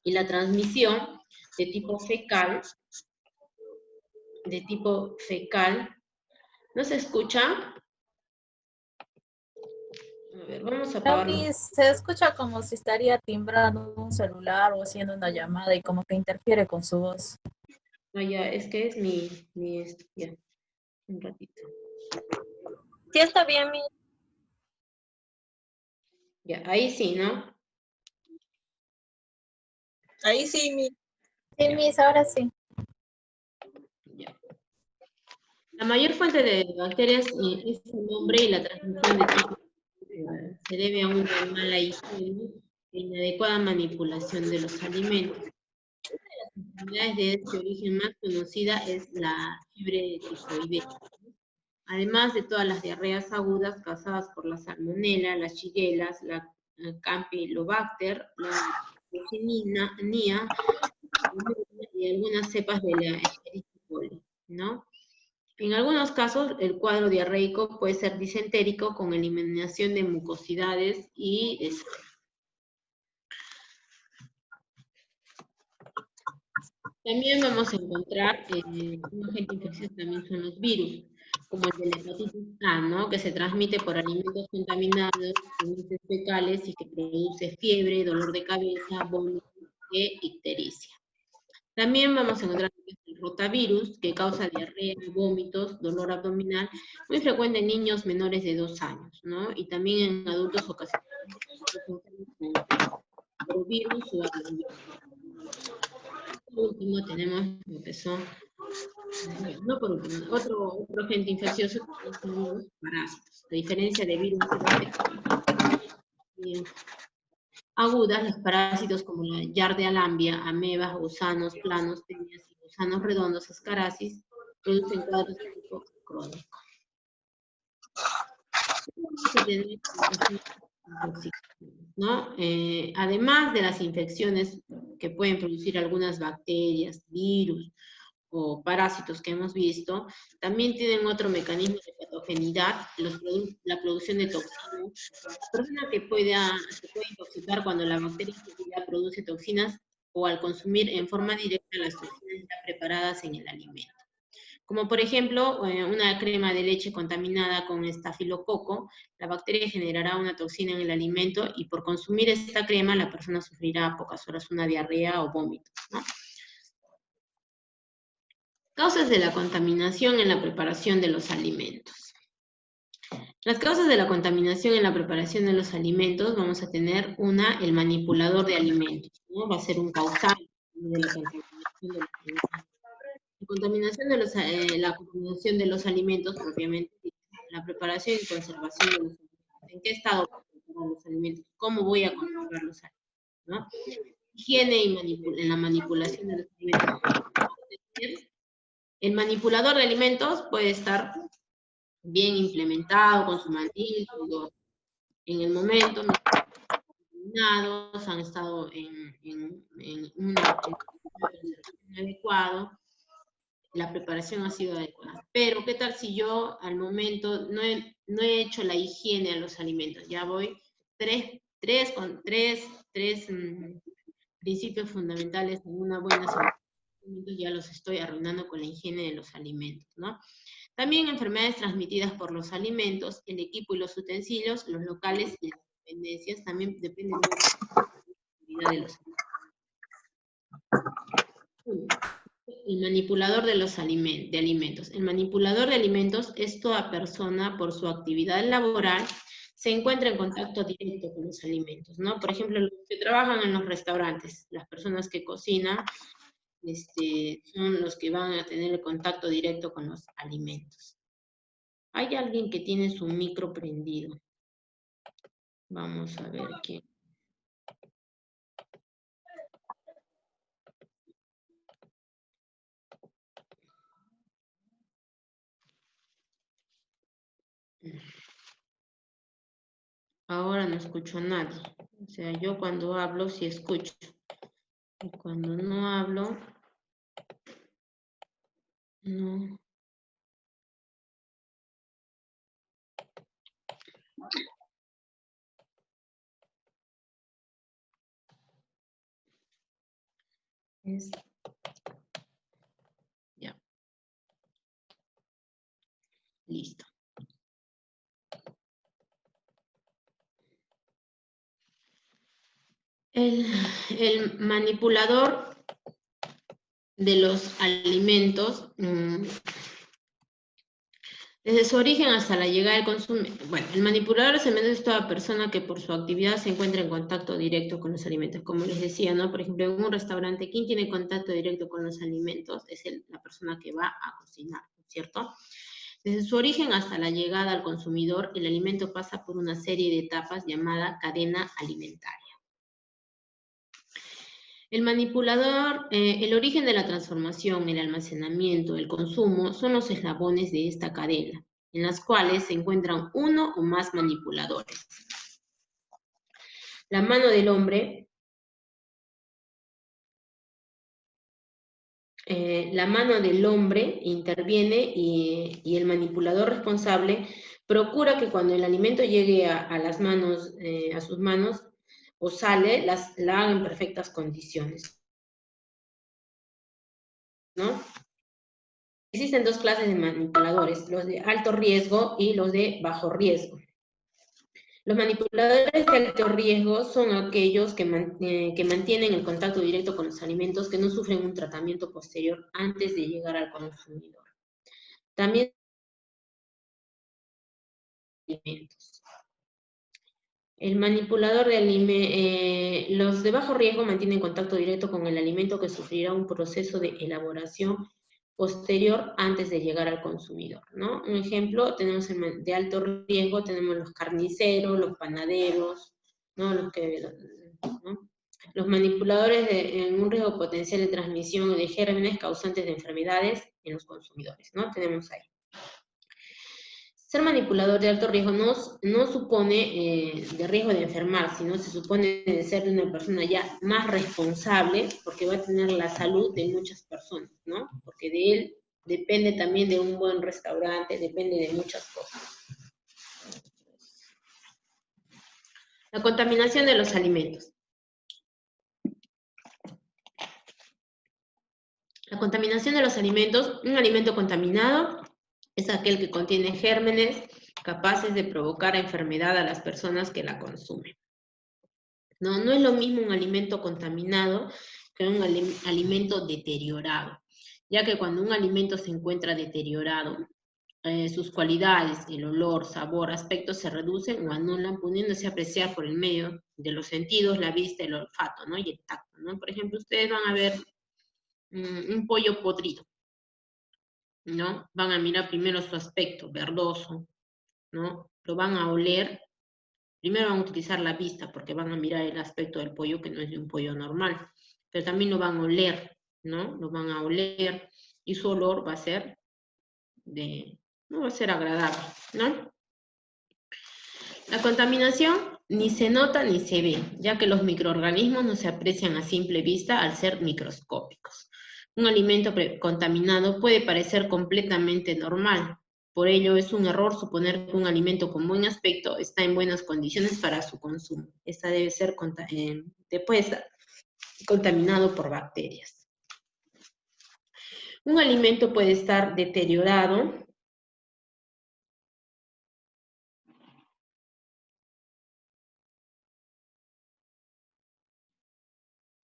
Y la transmisión de tipo fecal, ¿no se escucha? A ver, vamos a apagarlo. Se escucha como si estaría timbrando un celular o haciendo una llamada y como que interfiere con su voz. Ah, ya, es que es ya, un ratito. Sí, está bien, mi. Ya, ahí sí, ¿no? Ahí sí, Sí, Miss, ahora sí. Ya. La mayor fuente de bacterias es el hombre y la transmisión de tipo se debe a una mala higiene e inadecuada manipulación de los alimentos. Una de las enfermedades de este origen más conocida es la fiebre tifoidea. Además de todas las diarreas agudas causadas por la salmonela, las shigella, la campylobacter, la Yersinia y algunas cepas de la Escherichia coli, ¿no? En algunos casos, el cuadro diarreico puede ser disentérico con eliminación de mucosidades y de sangre. También vamos a encontrar un agente infeccioso, también son los virus, como el de la hepatitis A, ¿no? Que se transmite por alimentos contaminados, heces fecales y que produce fiebre, dolor de cabeza, vómito e ictericia. También vamos a encontrar el rotavirus, que causa diarrea, vómitos, dolor abdominal, muy frecuente en niños menores de 2 años, ¿no? Y también en adultos ocasionalmente con virus o adenovirus. Por último tenemos lo que son, no por último, otro agente infeccioso que son los parásitos. A diferencia de virus agudas, los parásitos como la Giardia lambia, amebas, gusanos planos, tenias y gusanos redondos, ascarasis, producen cuadros de tipo crónico. ¿No? Además de las infecciones que pueden producir algunas bacterias, virus o parásitos que hemos visto, también tienen otro mecanismo de patogenidad, la producción de toxinas. La persona que se puede intoxicar cuando la bacteria produce toxinas o al consumir en forma directa las toxinas ya preparadas en el alimento. Como por ejemplo, una crema de leche contaminada con estafilococo, la bacteria generará una toxina en el alimento y por consumir esta crema la persona sufrirá a pocas horas una diarrea o vómito, ¿no? Causas de la contaminación en la preparación de los alimentos. Las causas de la contaminación en la preparación de los alimentos, vamos a tener el manipulador de alimentos, ¿no? Va a ser un causante de la contaminación de los alimentos. La contaminación de los alimentos, propiamente, la preparación y conservación de los alimentos. ¿En qué estado conservar los alimentos? ¿Cómo voy a conservar los alimentos? ¿No? Higiene en la manipulación de los alimentos. El manipulador de alimentos puede estar bien implementado con su mandil, todo en el momento, han estado en un adecuado, la preparación ha sido adecuada. Pero, ¿qué tal si yo al momento no he hecho la higiene a los alimentos? Ya voy tres principios fundamentales en una buena salud. Ya los estoy arruinando con la higiene de los alimentos, ¿no? También enfermedades transmitidas por los alimentos, el equipo y los utensilios, los locales y las dependencias, también dependen de la calidad de los alimentos. El manipulador de alimentos. El manipulador de alimentos es toda persona, por su actividad laboral, se encuentra en contacto directo con los alimentos, ¿no? Por ejemplo, los que trabajan en los restaurantes, las personas que cocinan, son los que van a tener el contacto directo con los alimentos. Hay alguien que tiene su micro prendido. Vamos a ver quién. Ahora no escucho a nadie. O sea, yo cuando hablo sí escucho. Y cuando no hablo, no. Ya. Listo. El manipulador de los alimentos, desde su origen hasta la llegada del consumo, bueno, el manipulador de los alimentos es toda persona que por su actividad se encuentra en contacto directo con los alimentos. Como les decía, ¿no? Por ejemplo, en un restaurante, ¿quién tiene contacto directo con los alimentos? Es la persona que va a cocinar, ¿cierto? Desde su origen hasta la llegada al consumidor, el alimento pasa por una serie de etapas llamada cadena alimentaria. El manipulador, el origen de la transformación, el almacenamiento, el consumo, son los eslabones de esta cadena, en las cuales se encuentran uno o más manipuladores. La mano del hombre, interviene y el manipulador responsable procura que cuando el alimento llegue a las manos, a sus manos, o sale, la haga en perfectas condiciones, ¿no? Existen dos clases de manipuladores, los de alto riesgo y los de bajo riesgo. Los manipuladores de alto riesgo son aquellos que mantienen el contacto directo con los alimentos que no sufren un tratamiento posterior antes de llegar al consumidor. También alimentos. El manipulador de alimentos, los de bajo riesgo mantienen contacto directo con el alimento que sufrirá un proceso de elaboración posterior antes de llegar al consumidor, ¿no? Un ejemplo, tenemos de alto riesgo, tenemos los carniceros, los panaderos, ¿no? Los manipuladores en un riesgo potencial de transmisión de gérmenes causantes de enfermedades en los consumidores, ¿no? Tenemos ahí. Ser manipulador de alto riesgo no supone de riesgo de enfermar, sino se supone de ser una persona ya más responsable, porque va a tener la salud de muchas personas, ¿no? Porque de él depende también de un buen restaurante, depende de muchas cosas. La contaminación de los alimentos. La contaminación de los alimentos, un alimento contaminado es aquel que contiene gérmenes capaces de provocar enfermedad a las personas que la consumen. No es lo mismo un alimento contaminado que un alimento deteriorado, ya que cuando un alimento se encuentra deteriorado, sus cualidades, el olor, sabor, aspecto se reducen o anulan, pudiéndose apreciar por el medio de los sentidos, la vista, el olfato, ¿no? Y el tacto, ¿no? Por ejemplo, ustedes van a ver un pollo podrido, ¿no? Van a mirar primero su aspecto verdoso, ¿no? Lo van a oler. Primero van a utilizar la vista porque van a mirar el aspecto del pollo que no es de un pollo normal, pero también lo van a oler, ¿no? Lo van a oler y su olor va a ser no va a ser agradable, ¿no? La contaminación ni se nota ni se ve, ya que los microorganismos no se aprecian a simple vista al ser microscópicos. Un alimento contaminado puede parecer completamente normal. Por ello, es un error suponer que un alimento con buen aspecto está en buenas condiciones para su consumo. Esta debe ser después contaminado por bacterias. Un alimento puede estar deteriorado.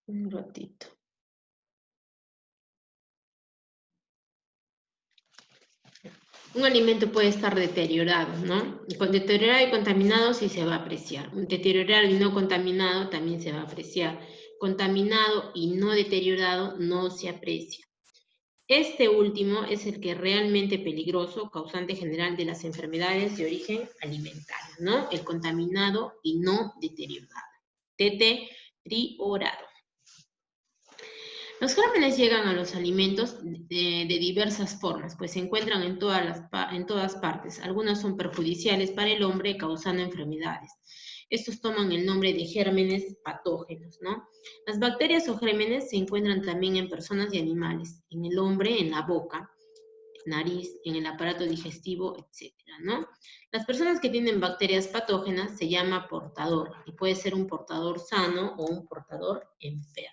Un ratito. Un alimento puede estar deteriorado, ¿no? Y con deteriorado y contaminado sí se va a apreciar. Deteriorado y no contaminado también se va a apreciar. Contaminado y no deteriorado no se aprecia. Este último es el que es realmente peligroso, causante general de las enfermedades de origen alimentario, ¿no? El contaminado y no deteriorado. Deteriorado. Los gérmenes llegan a los alimentos de diversas formas, pues se encuentran en todas partes. Algunos son perjudiciales para el hombre, causando enfermedades. Estos toman el nombre de gérmenes patógenos, ¿no? Las bacterias o gérmenes se encuentran también en personas y animales, en el hombre, en la boca, nariz, en el aparato digestivo, etcétera, ¿no? Las personas que tienen bacterias patógenas se llama portador, y puede ser un portador sano o un portador enfermo.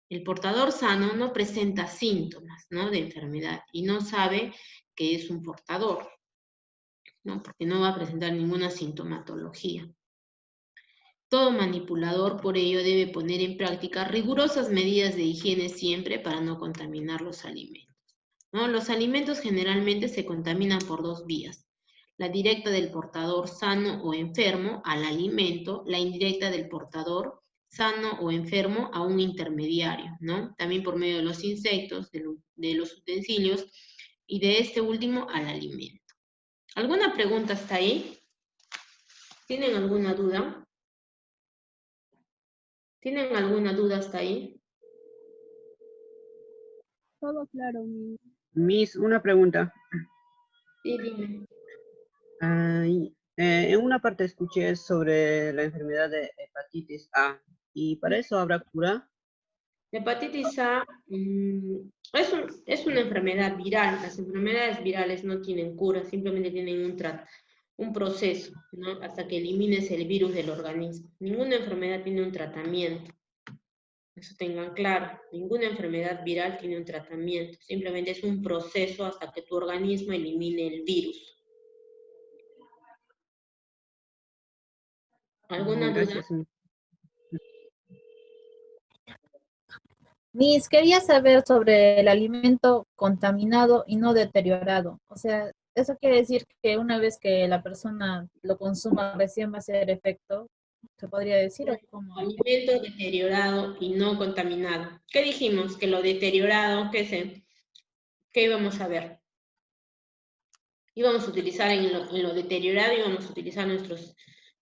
El portador sano no presenta síntomas, ¿no? De enfermedad y no sabe que es un portador, ¿no? Porque no va a presentar ninguna sintomatología. Todo manipulador, por ello, debe poner en práctica rigurosas medidas de higiene siempre para no contaminar los alimentos, ¿no? Los alimentos generalmente se contaminan por dos vías. La directa del portador sano o enfermo al alimento, la indirecta del portador sano o enfermo a un intermediario, ¿no? También por medio de los insectos, de los utensilios y de este último al alimento. ¿Alguna pregunta hasta ahí? ¿Tienen alguna duda? ¿Tienen alguna duda hasta ahí? Todo claro, Miss, una pregunta. Sí, dime. En una parte escuché sobre la enfermedad de hepatitis A, ¿y para eso habrá cura? La hepatitis A es una enfermedad viral. Las enfermedades virales no tienen cura, simplemente tienen un proceso, ¿no? Hasta que elimines el virus del organismo. Ninguna enfermedad tiene un tratamiento. Eso tengan claro. Ninguna enfermedad viral tiene un tratamiento. Simplemente es un proceso hasta que tu organismo elimine el virus. ¿Alguna duda? Gracias, Miss. Miss, quería saber sobre el alimento contaminado y no deteriorado. O sea, eso quiere decir que una vez que la persona lo consuma recién va a hacer efecto, ¿se podría decir o cómo es? Alimento deteriorado y no contaminado. ¿Qué dijimos? Que lo deteriorado, ¿qué íbamos a ver? Íbamos a utilizar en lo deteriorado, íbamos a utilizar nuestro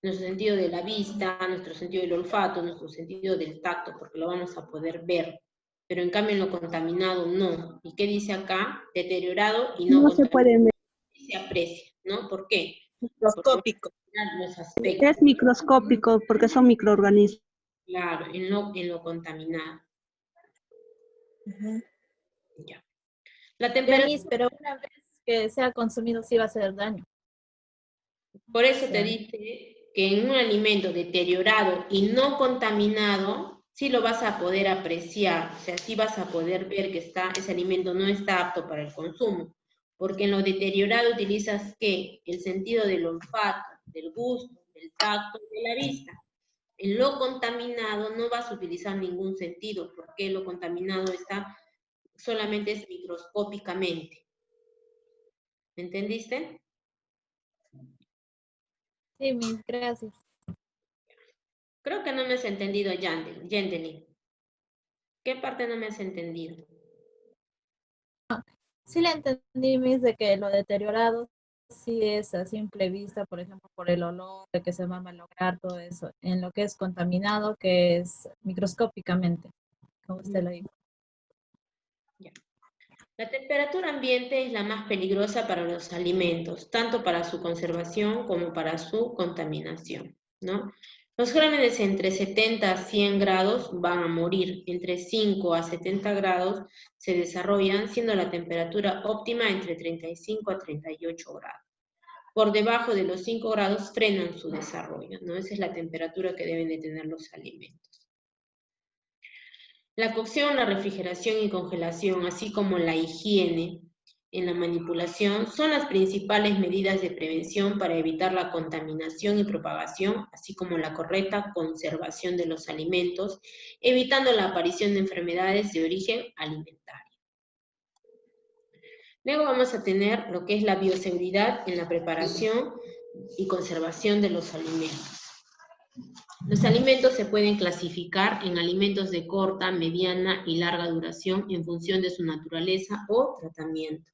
sentido de la vista, nuestro sentido del olfato, nuestro sentido del tacto, porque lo vamos a poder ver. Pero en cambio en lo contaminado no. ¿Y qué dice acá? Deteriorado y no No se contaminado. puede ver. Se aprecia, ¿no? ¿Por qué? Porque Microscópico. los aspectos, Es microscópico porque son microorganismos. claro, en lo contaminado. Ya. La Ya, temperatura, Miss, pero una vez que sea consumido sí va a hacer daño. por O eso te sea, dice que en un alimento deteriorado y no contaminado, sí lo vas a poder apreciar, o sea, sí vas a poder ver que ese alimento no está apto para el consumo, porque en lo deteriorado utilizas ¿qué? El sentido del olfato, del gusto, del tacto, de la vista. En lo contaminado no vas a utilizar ningún sentido, porque lo contaminado solamente es microscópicamente. ¿Me entendiste? sí, Miss, gracias. Creo que no me has entendido, Yendelin. ¿Qué parte no me has entendido? Sí le entendí, Miss, de que lo deteriorado sí es a simple vista, por ejemplo, por el olor, de que se va a malograr todo eso. En lo que es contaminado, que es microscópicamente, como usted lo dijo. Ya. La temperatura ambiente es la más peligrosa para los alimentos, tanto para su conservación como para su contaminación, ¿no? Los gérmenes entre 70 a 100 grados van a morir, entre 5 a 70 grados se desarrollan, siendo la temperatura óptima entre 35 a 38 grados. Por debajo de los 5 grados frenan su desarrollo, ¿no? Esa es la temperatura que deben de tener los alimentos. La cocción, la refrigeración y congelación, así como la higiene en la manipulación, son las principales medidas de prevención para evitar la contaminación y propagación, así como la correcta conservación de los alimentos, evitando la aparición de enfermedades de origen alimentario. Luego vamos a tener lo que es la bioseguridad en la preparación y conservación de los alimentos. Los alimentos se pueden clasificar en alimentos de corta, mediana y larga duración en función de su naturaleza o tratamiento.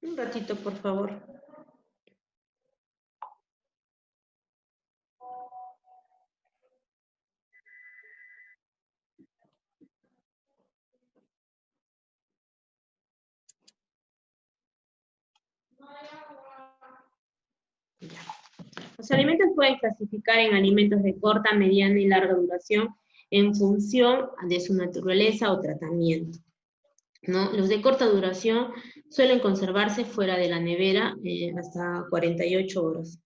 Un ratito, por favor. Los alimentos pueden clasificar en alimentos de corta, mediana y larga duración en función de su naturaleza o tratamiento, ¿no? Los de corta duración suelen conservarse fuera de la nevera hasta 48 horas.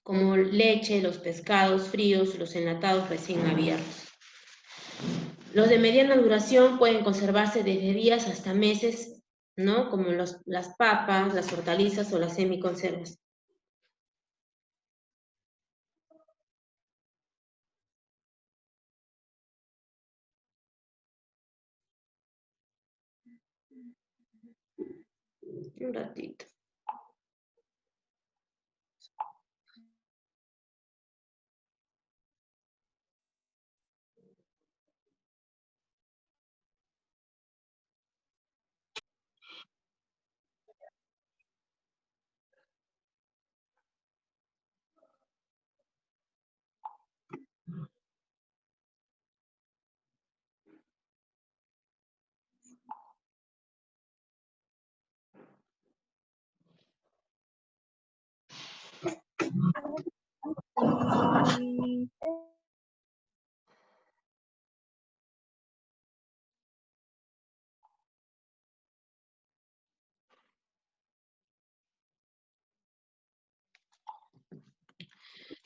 Como leche, los pescados fríos, los enlatados recién abiertos. Los de mediana duración pueden conservarse desde días hasta meses, ¿no? Como las papas, las hortalizas o las semiconservas. Un ratito.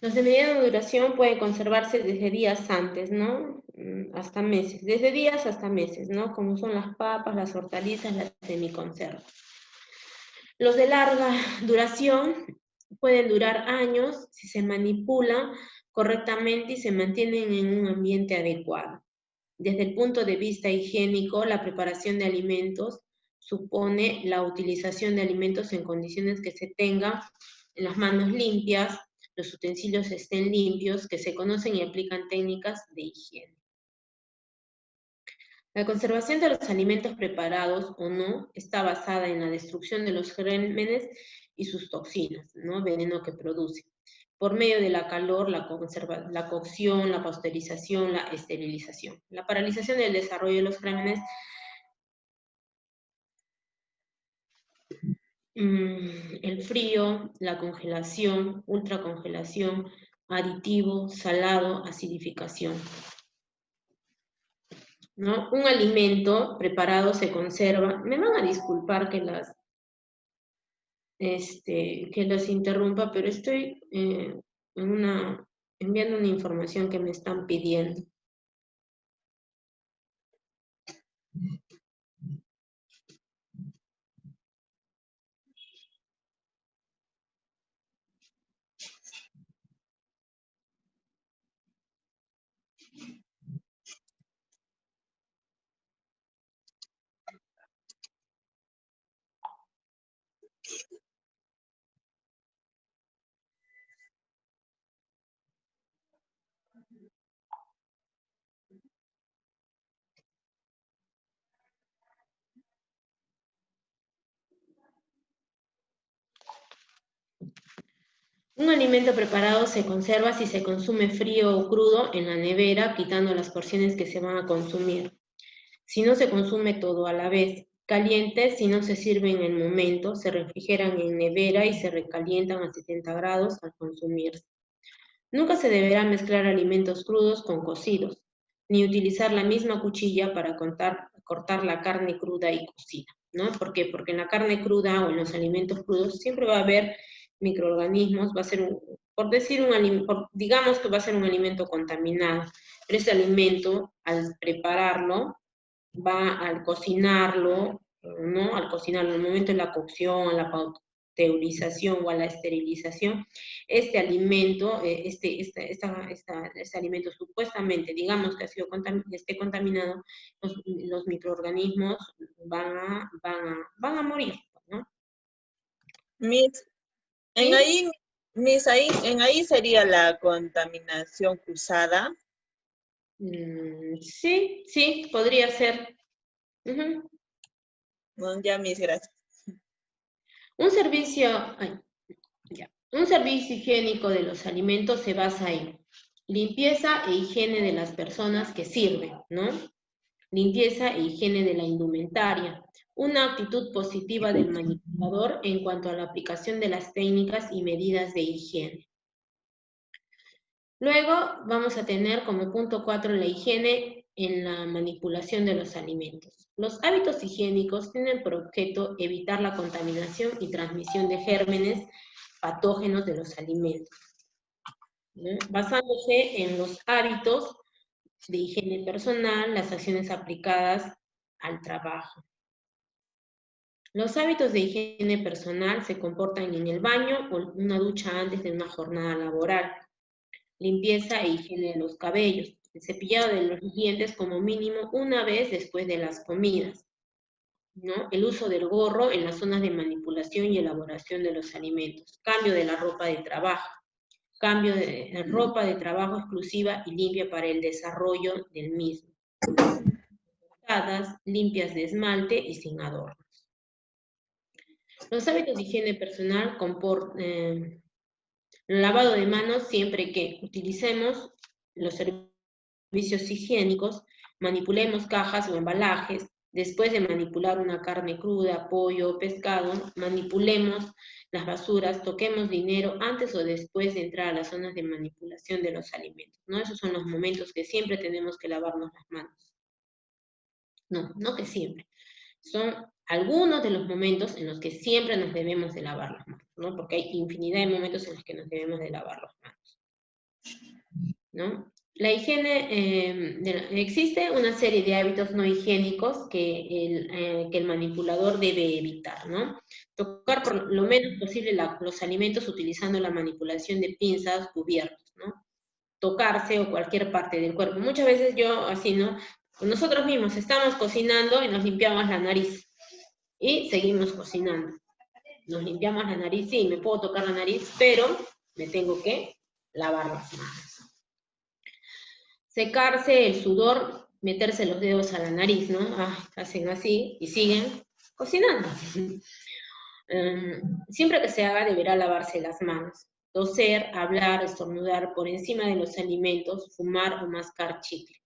Los de mediana duración pueden conservarse desde días antes, ¿no? Hasta meses, desde días hasta meses, ¿no? Como son las papas, las hortalizas, las semiconservas. Los de larga duración pueden durar años si se manipulan correctamente y se mantienen en un ambiente adecuado. Desde el punto de vista higiénico, la preparación de alimentos supone la utilización de alimentos en condiciones que se tengan las manos limpias, los utensilios estén limpios, que se conocen y aplican técnicas de higiene. La conservación de los alimentos preparados o no está basada en la destrucción de los gérmenes y sus toxinas, ¿no? Veneno que producen, por medio de la calor, la cocción, la pasteurización, la esterilización. La paralización del desarrollo de los gérmenes el frío, la congelación, ultracongelación, aditivo, salado, acidificación. ¿No? Un alimento preparado se conserva. Me van a disculpar que los interrumpa, pero estoy enviando una información que me están pidiendo. Un alimento preparado se conserva si se consume frío o crudo en la nevera, quitando las porciones que se van a consumir. Si no se consume todo a la vez. Calientes, si no se sirve en el momento, se refrigeran en nevera y se recalientan a 70 grados al consumirse. Nunca se deberá mezclar alimentos crudos con cocidos, ni utilizar la misma cuchilla para cortar la carne cruda y cocida, ¿no? ¿Por qué? Porque en la carne cruda o en los alimentos crudos siempre va a haber microorganismos, va a ser digamos que va a ser un alimento contaminado, pero ese alimento, al prepararlo, al cocinarlo, ¿no? Al cocinarlo, en el momento de la cocción, a la pasteurización o a la esterilización, este alimento, este alimento supuestamente, digamos que esté contaminado, los microorganismos van a morir, ¿no? Miss, ¿Sí? en ahí sería la contaminación cruzada. Sí, podría ser. Bueno, ya, Miss, gracias. Un servicio higiénico de los alimentos se basa en limpieza e higiene de las personas que sirven, ¿no? Limpieza e higiene de la indumentaria. Una actitud positiva del manipulador en cuanto a la aplicación de las técnicas y medidas de higiene. Luego vamos a tener como punto 4 la higiene en la manipulación de los alimentos. Los hábitos higiénicos tienen por objeto evitar la contaminación y transmisión de gérmenes patógenos de los alimentos, ¿no? Basándose en los hábitos de higiene personal, las acciones aplicadas al trabajo. Los hábitos de higiene personal se comportan en el baño o una ducha antes de una jornada laboral. Limpieza e higiene de los cabellos. El cepillado de los dientes como mínimo una vez después de las comidas, ¿no? El uso del gorro en las zonas de manipulación y elaboración de los alimentos. Cambio de la ropa de trabajo. Cambio de ropa de trabajo exclusiva y limpia para el desarrollo del mismo. Limpias de esmalte y sin adornos. Los hábitos de higiene personal comportan lavado de manos siempre que utilicemos los servicios higiénicos, manipulemos cajas o embalajes, Después de manipular una carne cruda, pollo o pescado, manipulemos las basuras, toquemos dinero antes o después de entrar a las zonas de manipulación de los alimentos, ¿no? Esos son los momentos que siempre tenemos que lavarnos las manos. No, no que siempre. Son algunos de los momentos en los que siempre nos debemos de lavar las manos, ¿no? Porque hay infinidad de momentos en los que nos debemos de lavar las manos, ¿no? La higiene, existe una serie de hábitos no higiénicos que el manipulador debe evitar, ¿no? Tocar por lo menos posible los alimentos utilizando la manipulación de pinzas, cubiertos, ¿no? Tocarse o cualquier parte del cuerpo. Muchas veces yo, así, ¿no? Nosotros mismos estamos cocinando y nos limpiamos la nariz y seguimos cocinando. Nos limpiamos la nariz, sí, me puedo tocar la nariz, pero me tengo que lavar las manos. Secarse el sudor, meterse los dedos a la nariz, ¿no? Hacen así y siguen cocinando. Siempre que se haga deberá lavarse las manos. Toser, hablar, estornudar por encima de los alimentos, fumar o mascar chicle.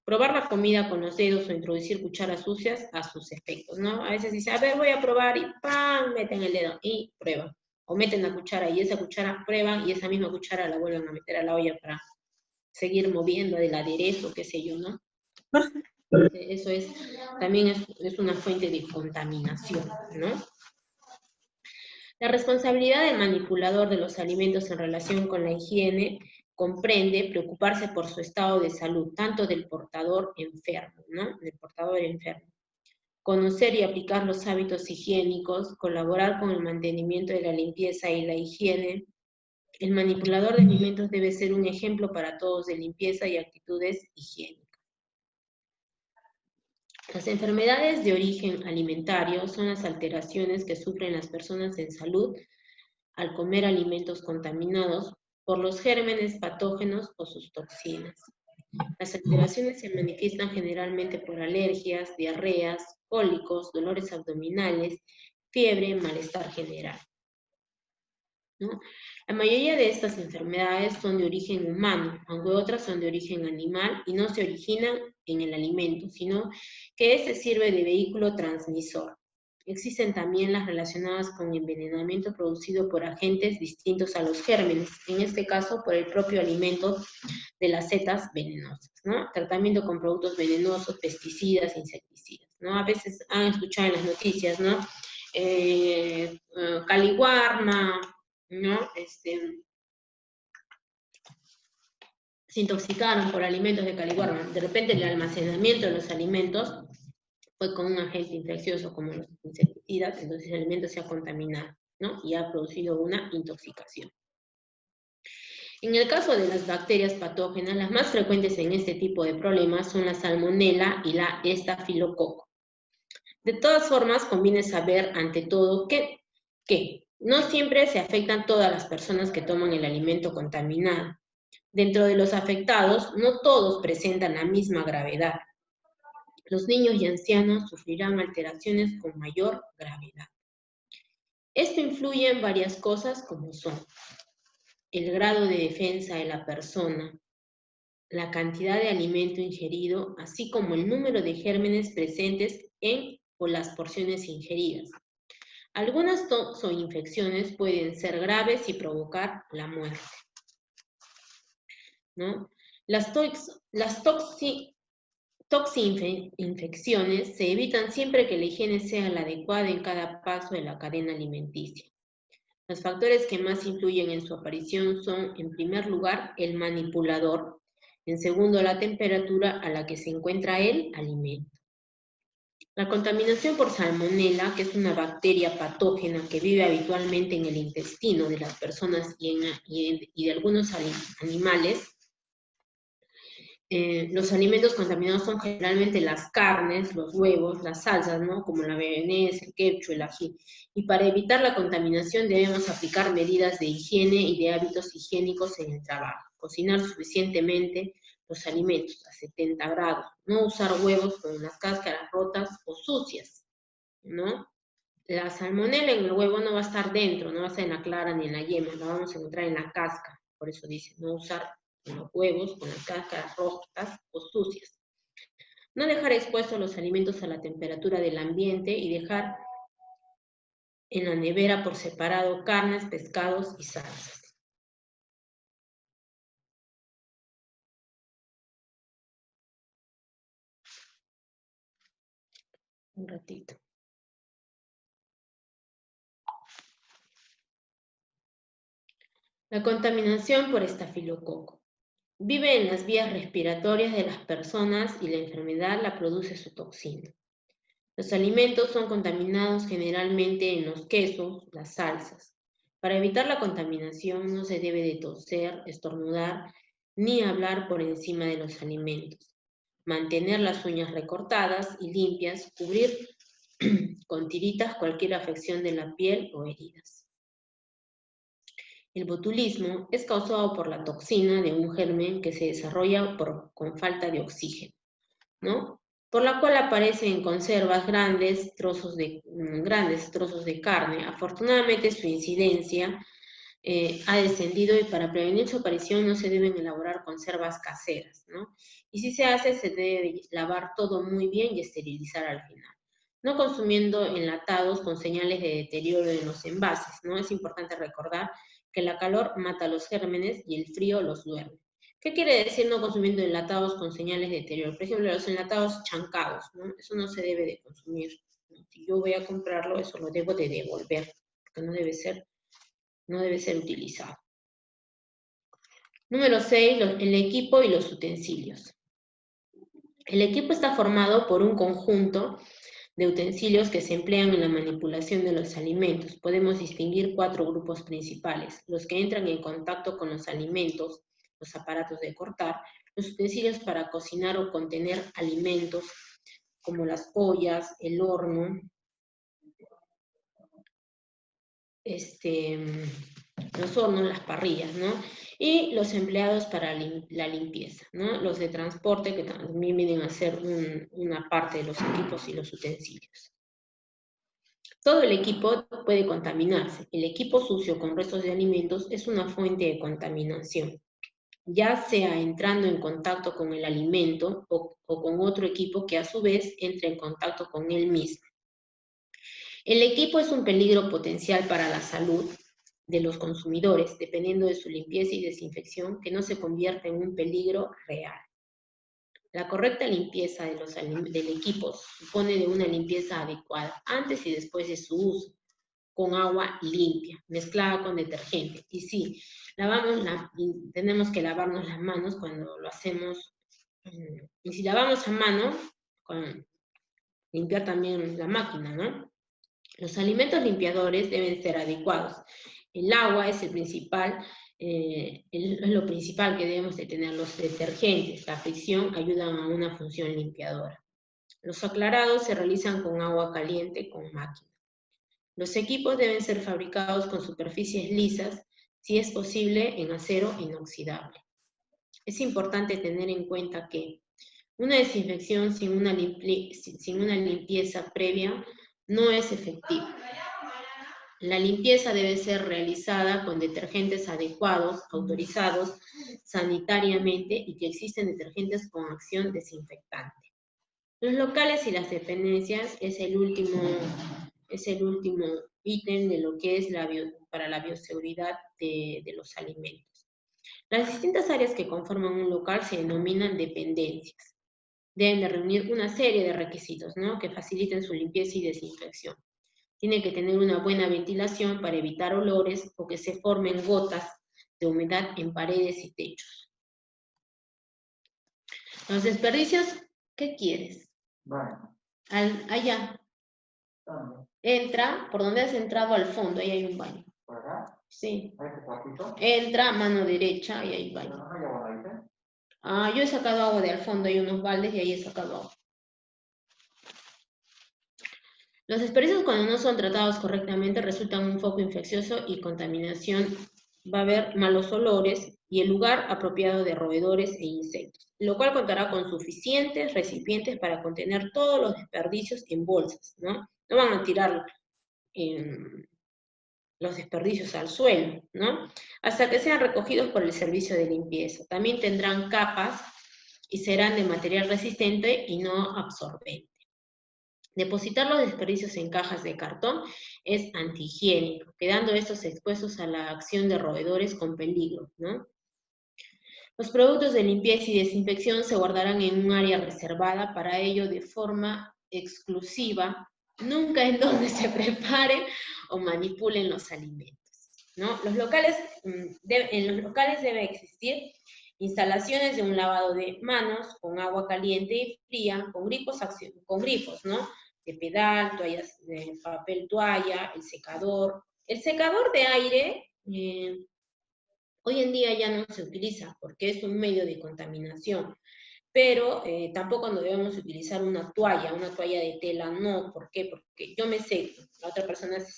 Probar la comida con los dedos o introducir cucharas sucias a sus efectos, ¿no? A veces dice, a ver, voy a probar y ¡pam! Meten el dedo y prueban. O meten la cuchara y esa cuchara prueban y esa misma cuchara la vuelven a meter a la olla para seguir moviendo el aderezo, qué sé yo, ¿no? Eso también es una fuente de contaminación, ¿no? La responsabilidad del manipulador de los alimentos en relación con la higiene comprende preocuparse por su estado de salud, tanto del portador enfermo, ¿no? Del portador enfermo. Conocer y aplicar los hábitos higiénicos, colaborar con el mantenimiento de la limpieza y la higiene. El manipulador de alimentos debe ser un ejemplo para todos de limpieza y actitudes higiénicas. Las enfermedades de origen alimentario son las alteraciones que sufren las personas en salud al comer alimentos contaminados por los gérmenes patógenos o sus toxinas. Las alteraciones se manifiestan generalmente por alergias, diarreas, cólicos, dolores abdominales, fiebre, malestar general, ¿no? La mayoría de estas enfermedades son de origen humano, aunque otras son de origen animal y no se originan en el alimento, sino que este sirve de vehículo transmisor. Existen también las relacionadas con envenenamiento producido por agentes distintos a los gérmenes, en este caso por el propio alimento de las setas venenosas, ¿no? Tratamiento con productos venenosos, pesticidas, insecticidas, ¿no? A veces han escuchado en las noticias, ¿no? Caliwarma, ¿no? Se intoxicaron por alimentos de caliwarma. De repente el almacenamiento de los alimentos fue con un agente infeccioso como los insecticidas, entonces el alimento se ha contaminado, ¿no? Y ha producido una intoxicación. En el caso de las bacterias patógenas, las más frecuentes en este tipo de problemas son la salmonela y la estafilococo. De todas formas, conviene saber ante todo que no siempre se afectan todas las personas que toman el alimento contaminado. Dentro de los afectados, no todos presentan la misma gravedad. Los niños y ancianos sufrirán alteraciones con mayor gravedad. Esto influye en varias cosas como son el grado de defensa de la persona, la cantidad de alimento ingerido, así como el número de gérmenes presentes en o las porciones ingeridas. Algunas toxoinfecciones pueden ser graves y provocar la muerte, ¿no? Las toxinfecciones se evitan siempre que la higiene sea la adecuada en cada paso de la cadena alimenticia. Los factores que más influyen en su aparición son, en primer lugar, el manipulador, en segundo, la temperatura a la que se encuentra el alimento. La contaminación por salmonela, que es una bacteria patógena que vive habitualmente en el intestino de las personas y de algunos animales. Los alimentos contaminados son generalmente las carnes, los huevos, las salsas, ¿no? Como la mayonesa, el ketchup, el ají. Y para evitar la contaminación debemos aplicar medidas de higiene y de hábitos higiénicos en el trabajo. Cocinar suficientemente los alimentos a 70 grados. No usar huevos con las cáscaras rotas o sucias, ¿no? La salmonela en el huevo no va a estar dentro, no va a estar en la clara ni en la yema, la vamos a encontrar en la cáscara. Por eso dice, no usar los huevos con las cáscaras rojas o sucias. No dejar expuestos los alimentos a la temperatura del ambiente y dejar en la nevera por separado carnes, pescados y salsas. Un ratito. La contaminación por estafilococo. Vive en las vías respiratorias de las personas y la enfermedad la produce su toxina. Los alimentos son contaminados generalmente en los quesos, las salsas. Para evitar la contaminación no se debe de toser, estornudar, ni hablar por encima de los alimentos. Mantener las uñas recortadas y limpias, cubrir con tiritas cualquier afección de la piel o heridas. El botulismo es causado por la toxina de un germen que se desarrolla con falta de oxígeno, ¿no? Por la cual aparecen en conservas grandes trozos de carne. Afortunadamente su incidencia ha descendido y para prevenir su aparición no se deben elaborar conservas caseras, ¿no? Y si se hace, se debe lavar todo muy bien y esterilizar al final. No consumiendo enlatados con señales de deterioro en los envases, ¿no? Es importante recordar que la calor mata los gérmenes y el frío los duerme. ¿Qué quiere decir no consumiendo enlatados con señales de deterioro? Por ejemplo, los enlatados chancados, ¿no? Eso no se debe de consumir, ¿no? Si yo voy a comprarlo, eso lo debo de devolver, porque no debe ser utilizado. Número 6, el equipo y los utensilios. El equipo está formado por un conjunto de utensilios que se emplean en la manipulación de los alimentos. Podemos distinguir 4 grupos principales: los que entran en contacto con los alimentos, los aparatos de cortar, los utensilios para cocinar o contener alimentos, como las ollas, el horno, los hornos, las parrillas, ¿no? Y los empleados para la limpieza, ¿no? Los de transporte, que también vienen a ser una parte de los equipos y los utensilios. Todo el equipo puede contaminarse. El equipo sucio con restos de alimentos es una fuente de contaminación, ya sea entrando en contacto con el alimento o con otro equipo que a su vez entre en contacto con él mismo. El equipo es un peligro potencial para la salud de los consumidores, dependiendo de su limpieza y desinfección, que no se convierte en un peligro real. La correcta limpieza del equipo supone de una limpieza adecuada antes y después de su uso, con agua limpia, mezclada con detergente. Y sí, tenemos que lavarnos las manos cuando lo hacemos. Y si lavamos a mano, limpiar también la máquina, ¿no? Los alimentos limpiadores deben ser adecuados. El agua es es lo principal que debemos de tener. Los detergentes, la fricción, ayudan a una función limpiadora. Los aclarados se realizan con agua caliente con máquina. Los equipos deben ser fabricados con superficies lisas, si es posible en acero inoxidable. Es importante tener en cuenta que una desinfección sin una limpieza previa no es efectiva. La limpieza debe ser realizada con detergentes adecuados, autorizados sanitariamente y que existen detergentes con acción desinfectante. Los locales y las dependencias es el último ítem de lo que es para la bioseguridad de los alimentos. Las distintas áreas que conforman un local se denominan dependencias. Deben de reunir una serie de requisitos, ¿no?, que faciliten su limpieza y desinfección. Tiene que tener una buena ventilación para evitar olores o que se formen gotas de humedad en paredes y techos. Los desperdicios, ¿qué quieres? Bueno. Allá. ¿Dónde? Entra, por donde has entrado al fondo, ahí hay un baño. ¿Por acá? Sí. ¿A este cuartito? Entra, mano derecha, y hay baño. ¿No hay agua ahí? Ah, yo he sacado agua de al fondo, hay unos baldes y ahí he sacado agua. Los desperdicios, cuando no son tratados correctamente, resultan un foco infeccioso y contaminación. Va a haber malos olores y el lugar apropiado de roedores e insectos, lo cual contará con suficientes recipientes para contener todos los desperdicios en bolsas, ¿no? No van a tirar los desperdicios al suelo, ¿no? Hasta que sean recogidos por el servicio de limpieza. También tendrán capas y serán de material resistente y no absorbente. Depositar los desperdicios en cajas de cartón es antihigiénico, quedando estos expuestos a la acción de roedores con peligro, ¿no? Los productos de limpieza y desinfección se guardarán en un área reservada para ello de forma exclusiva, nunca en donde se preparen o manipulen los alimentos, ¿no? En los locales debe existir instalaciones de un lavado de manos con agua caliente y fría, con grifos, ¿no? De pedal, toallas de papel toalla, el secador. El secador de aire hoy en día ya no se utiliza porque es un medio de contaminación, pero tampoco no debemos utilizar una toalla de tela, no. ¿Por qué? Porque yo me seco, la otra persona se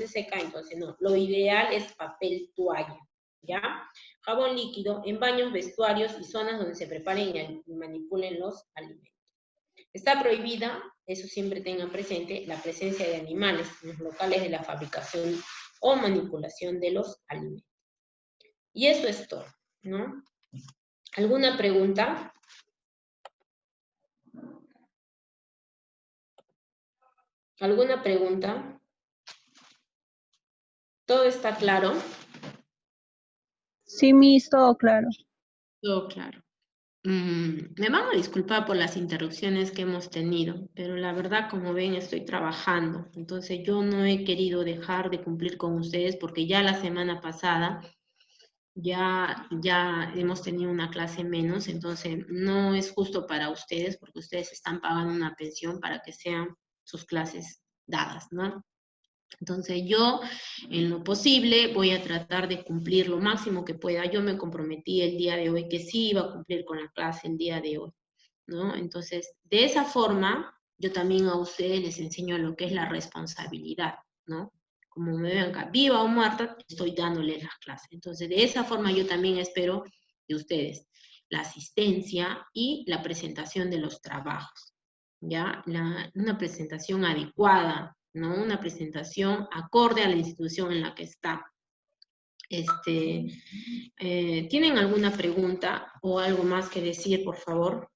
seca, entonces no. Lo ideal es papel toalla, ¿ya? Jabón líquido en baños, vestuarios y zonas donde se preparen y manipulen los alimentos. Está prohibida, eso siempre tengan presente, la presencia de animales en los locales de la fabricación o manipulación de los alimentos. Y eso es todo, ¿no? ¿Alguna pregunta? ¿Alguna pregunta? ¿Todo está claro? Sí, Miss, todo claro. Todo claro. Me van a disculpar por las interrupciones que hemos tenido, pero la verdad, como ven, estoy trabajando. Entonces yo no he querido dejar de cumplir con ustedes porque ya la semana pasada ya hemos tenido una clase menos, entonces no es justo para ustedes porque ustedes están pagando una pensión para que sean sus clases dadas, ¿no? Entonces yo, en lo posible, voy a tratar de cumplir lo máximo que pueda. Yo me comprometí el día de hoy que sí iba a cumplir con la clase el día de hoy, ¿no? Entonces, de esa forma, yo también a ustedes les enseño lo que es la responsabilidad, ¿no? Como me ven acá, viva o muerta, estoy dándoles las clases. Entonces, de esa forma yo también espero de ustedes la asistencia y la presentación de los trabajos, ¿ya? Una presentación adecuada, ¿no? Una presentación acorde a la institución en la que está. ¿Tienen alguna pregunta o algo más que decir, por favor?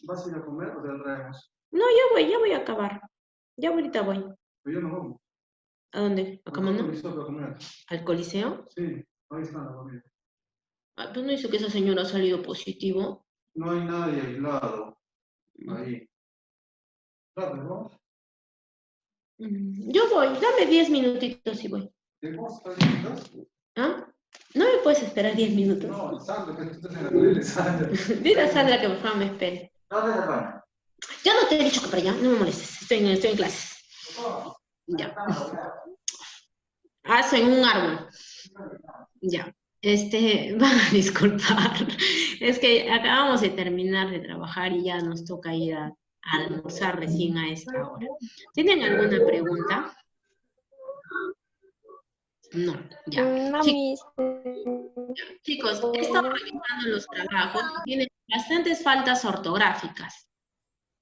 ¿Vas a ir a comer o te la traemos? No, ya voy a acabar. Ya ahorita voy. Pero yo no vamos. ¿A dónde? ¿A Camaná? ¿A comer? ¿Al Coliseo? Sí, ahí está la comida. Ah, pues no dice que esa señora ha salido positivo. No hay nadie aislado. Ahí. Rápido, ¿no? Yo voy, dame 10 minutitos y voy. ¿Te vas a estar? ¿Ah? ¿No me puedes esperar 10 minutos? No, Sandra, que tú estás en la tele, Sandra. Dile a Sandra que por favor me espere. ¿Dónde se va? Yo no te he dicho que para allá, no me molestes, estoy en clases. Ya. Ah, soy un árbol. Ya. Van a disculpar. Es que acabamos de terminar de trabajar y ya nos toca ir a almorzar recién a esta hora. ¿Tienen alguna pregunta? No, ya. No, Chicos, he estado revisando los trabajos y tienen bastantes faltas ortográficas.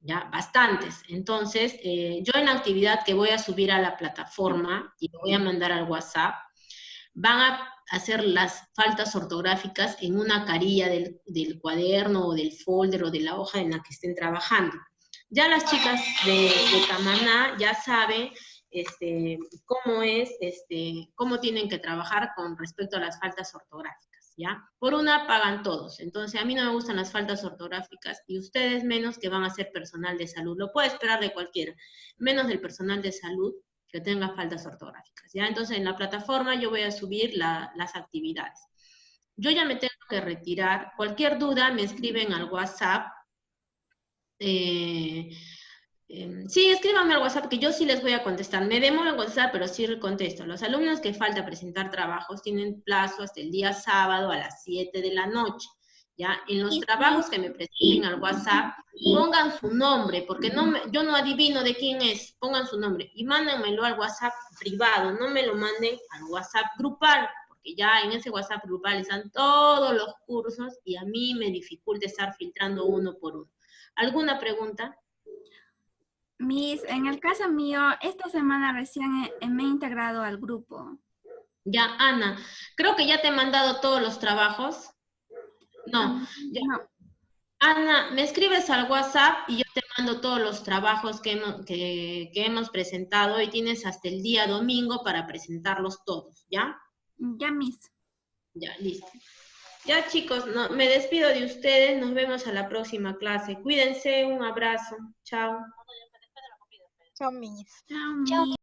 Ya, bastantes. Entonces, yo en la actividad que voy a subir a la plataforma y lo voy a mandar al WhatsApp, van a hacer las faltas ortográficas en una carilla del cuaderno o del folder o de la hoja en la que estén trabajando. Ya las chicas de Camaná ya saben cómo tienen que trabajar con respecto a las faltas ortográficas, ¿ya? Por una pagan todos, entonces a mí no me gustan las faltas ortográficas y ustedes menos que van a ser personal de salud, lo puede esperar de cualquiera, menos del personal de salud que tenga faltas ortográficas, ¿ya? Entonces en la plataforma yo voy a subir las actividades. Yo ya me tengo que retirar, cualquier duda me escriben al WhatsApp, sí, escríbanme al WhatsApp que yo sí les voy a contestar. Me demoro en contestar, pero sí contesto. Los alumnos que falta presentar trabajos tienen plazo hasta el día sábado a las 7 de la noche. ¿Ya? En los trabajos que me presenten al WhatsApp, pongan su nombre, porque yo no adivino de quién es. Pongan su nombre y mándenmelo al WhatsApp privado. No me lo manden al WhatsApp grupal, porque ya en ese WhatsApp grupal están todos los cursos y a mí me dificulta estar filtrando uno por uno. ¿Alguna pregunta? Miss, en el caso mío, esta semana recién me he integrado al grupo. Ya, Ana, creo que ya te he mandado todos los trabajos. No, ya. No. Ana, me escribes al WhatsApp y yo te mando todos los trabajos que hemos presentado y tienes hasta el día domingo para presentarlos todos, ¿ya? Ya, Miss. Ya, listo. Ya, chicos, me despido de ustedes. Nos vemos a la próxima clase. Cuídense, un abrazo. Chao. Chao, Miss. Chao, Miss.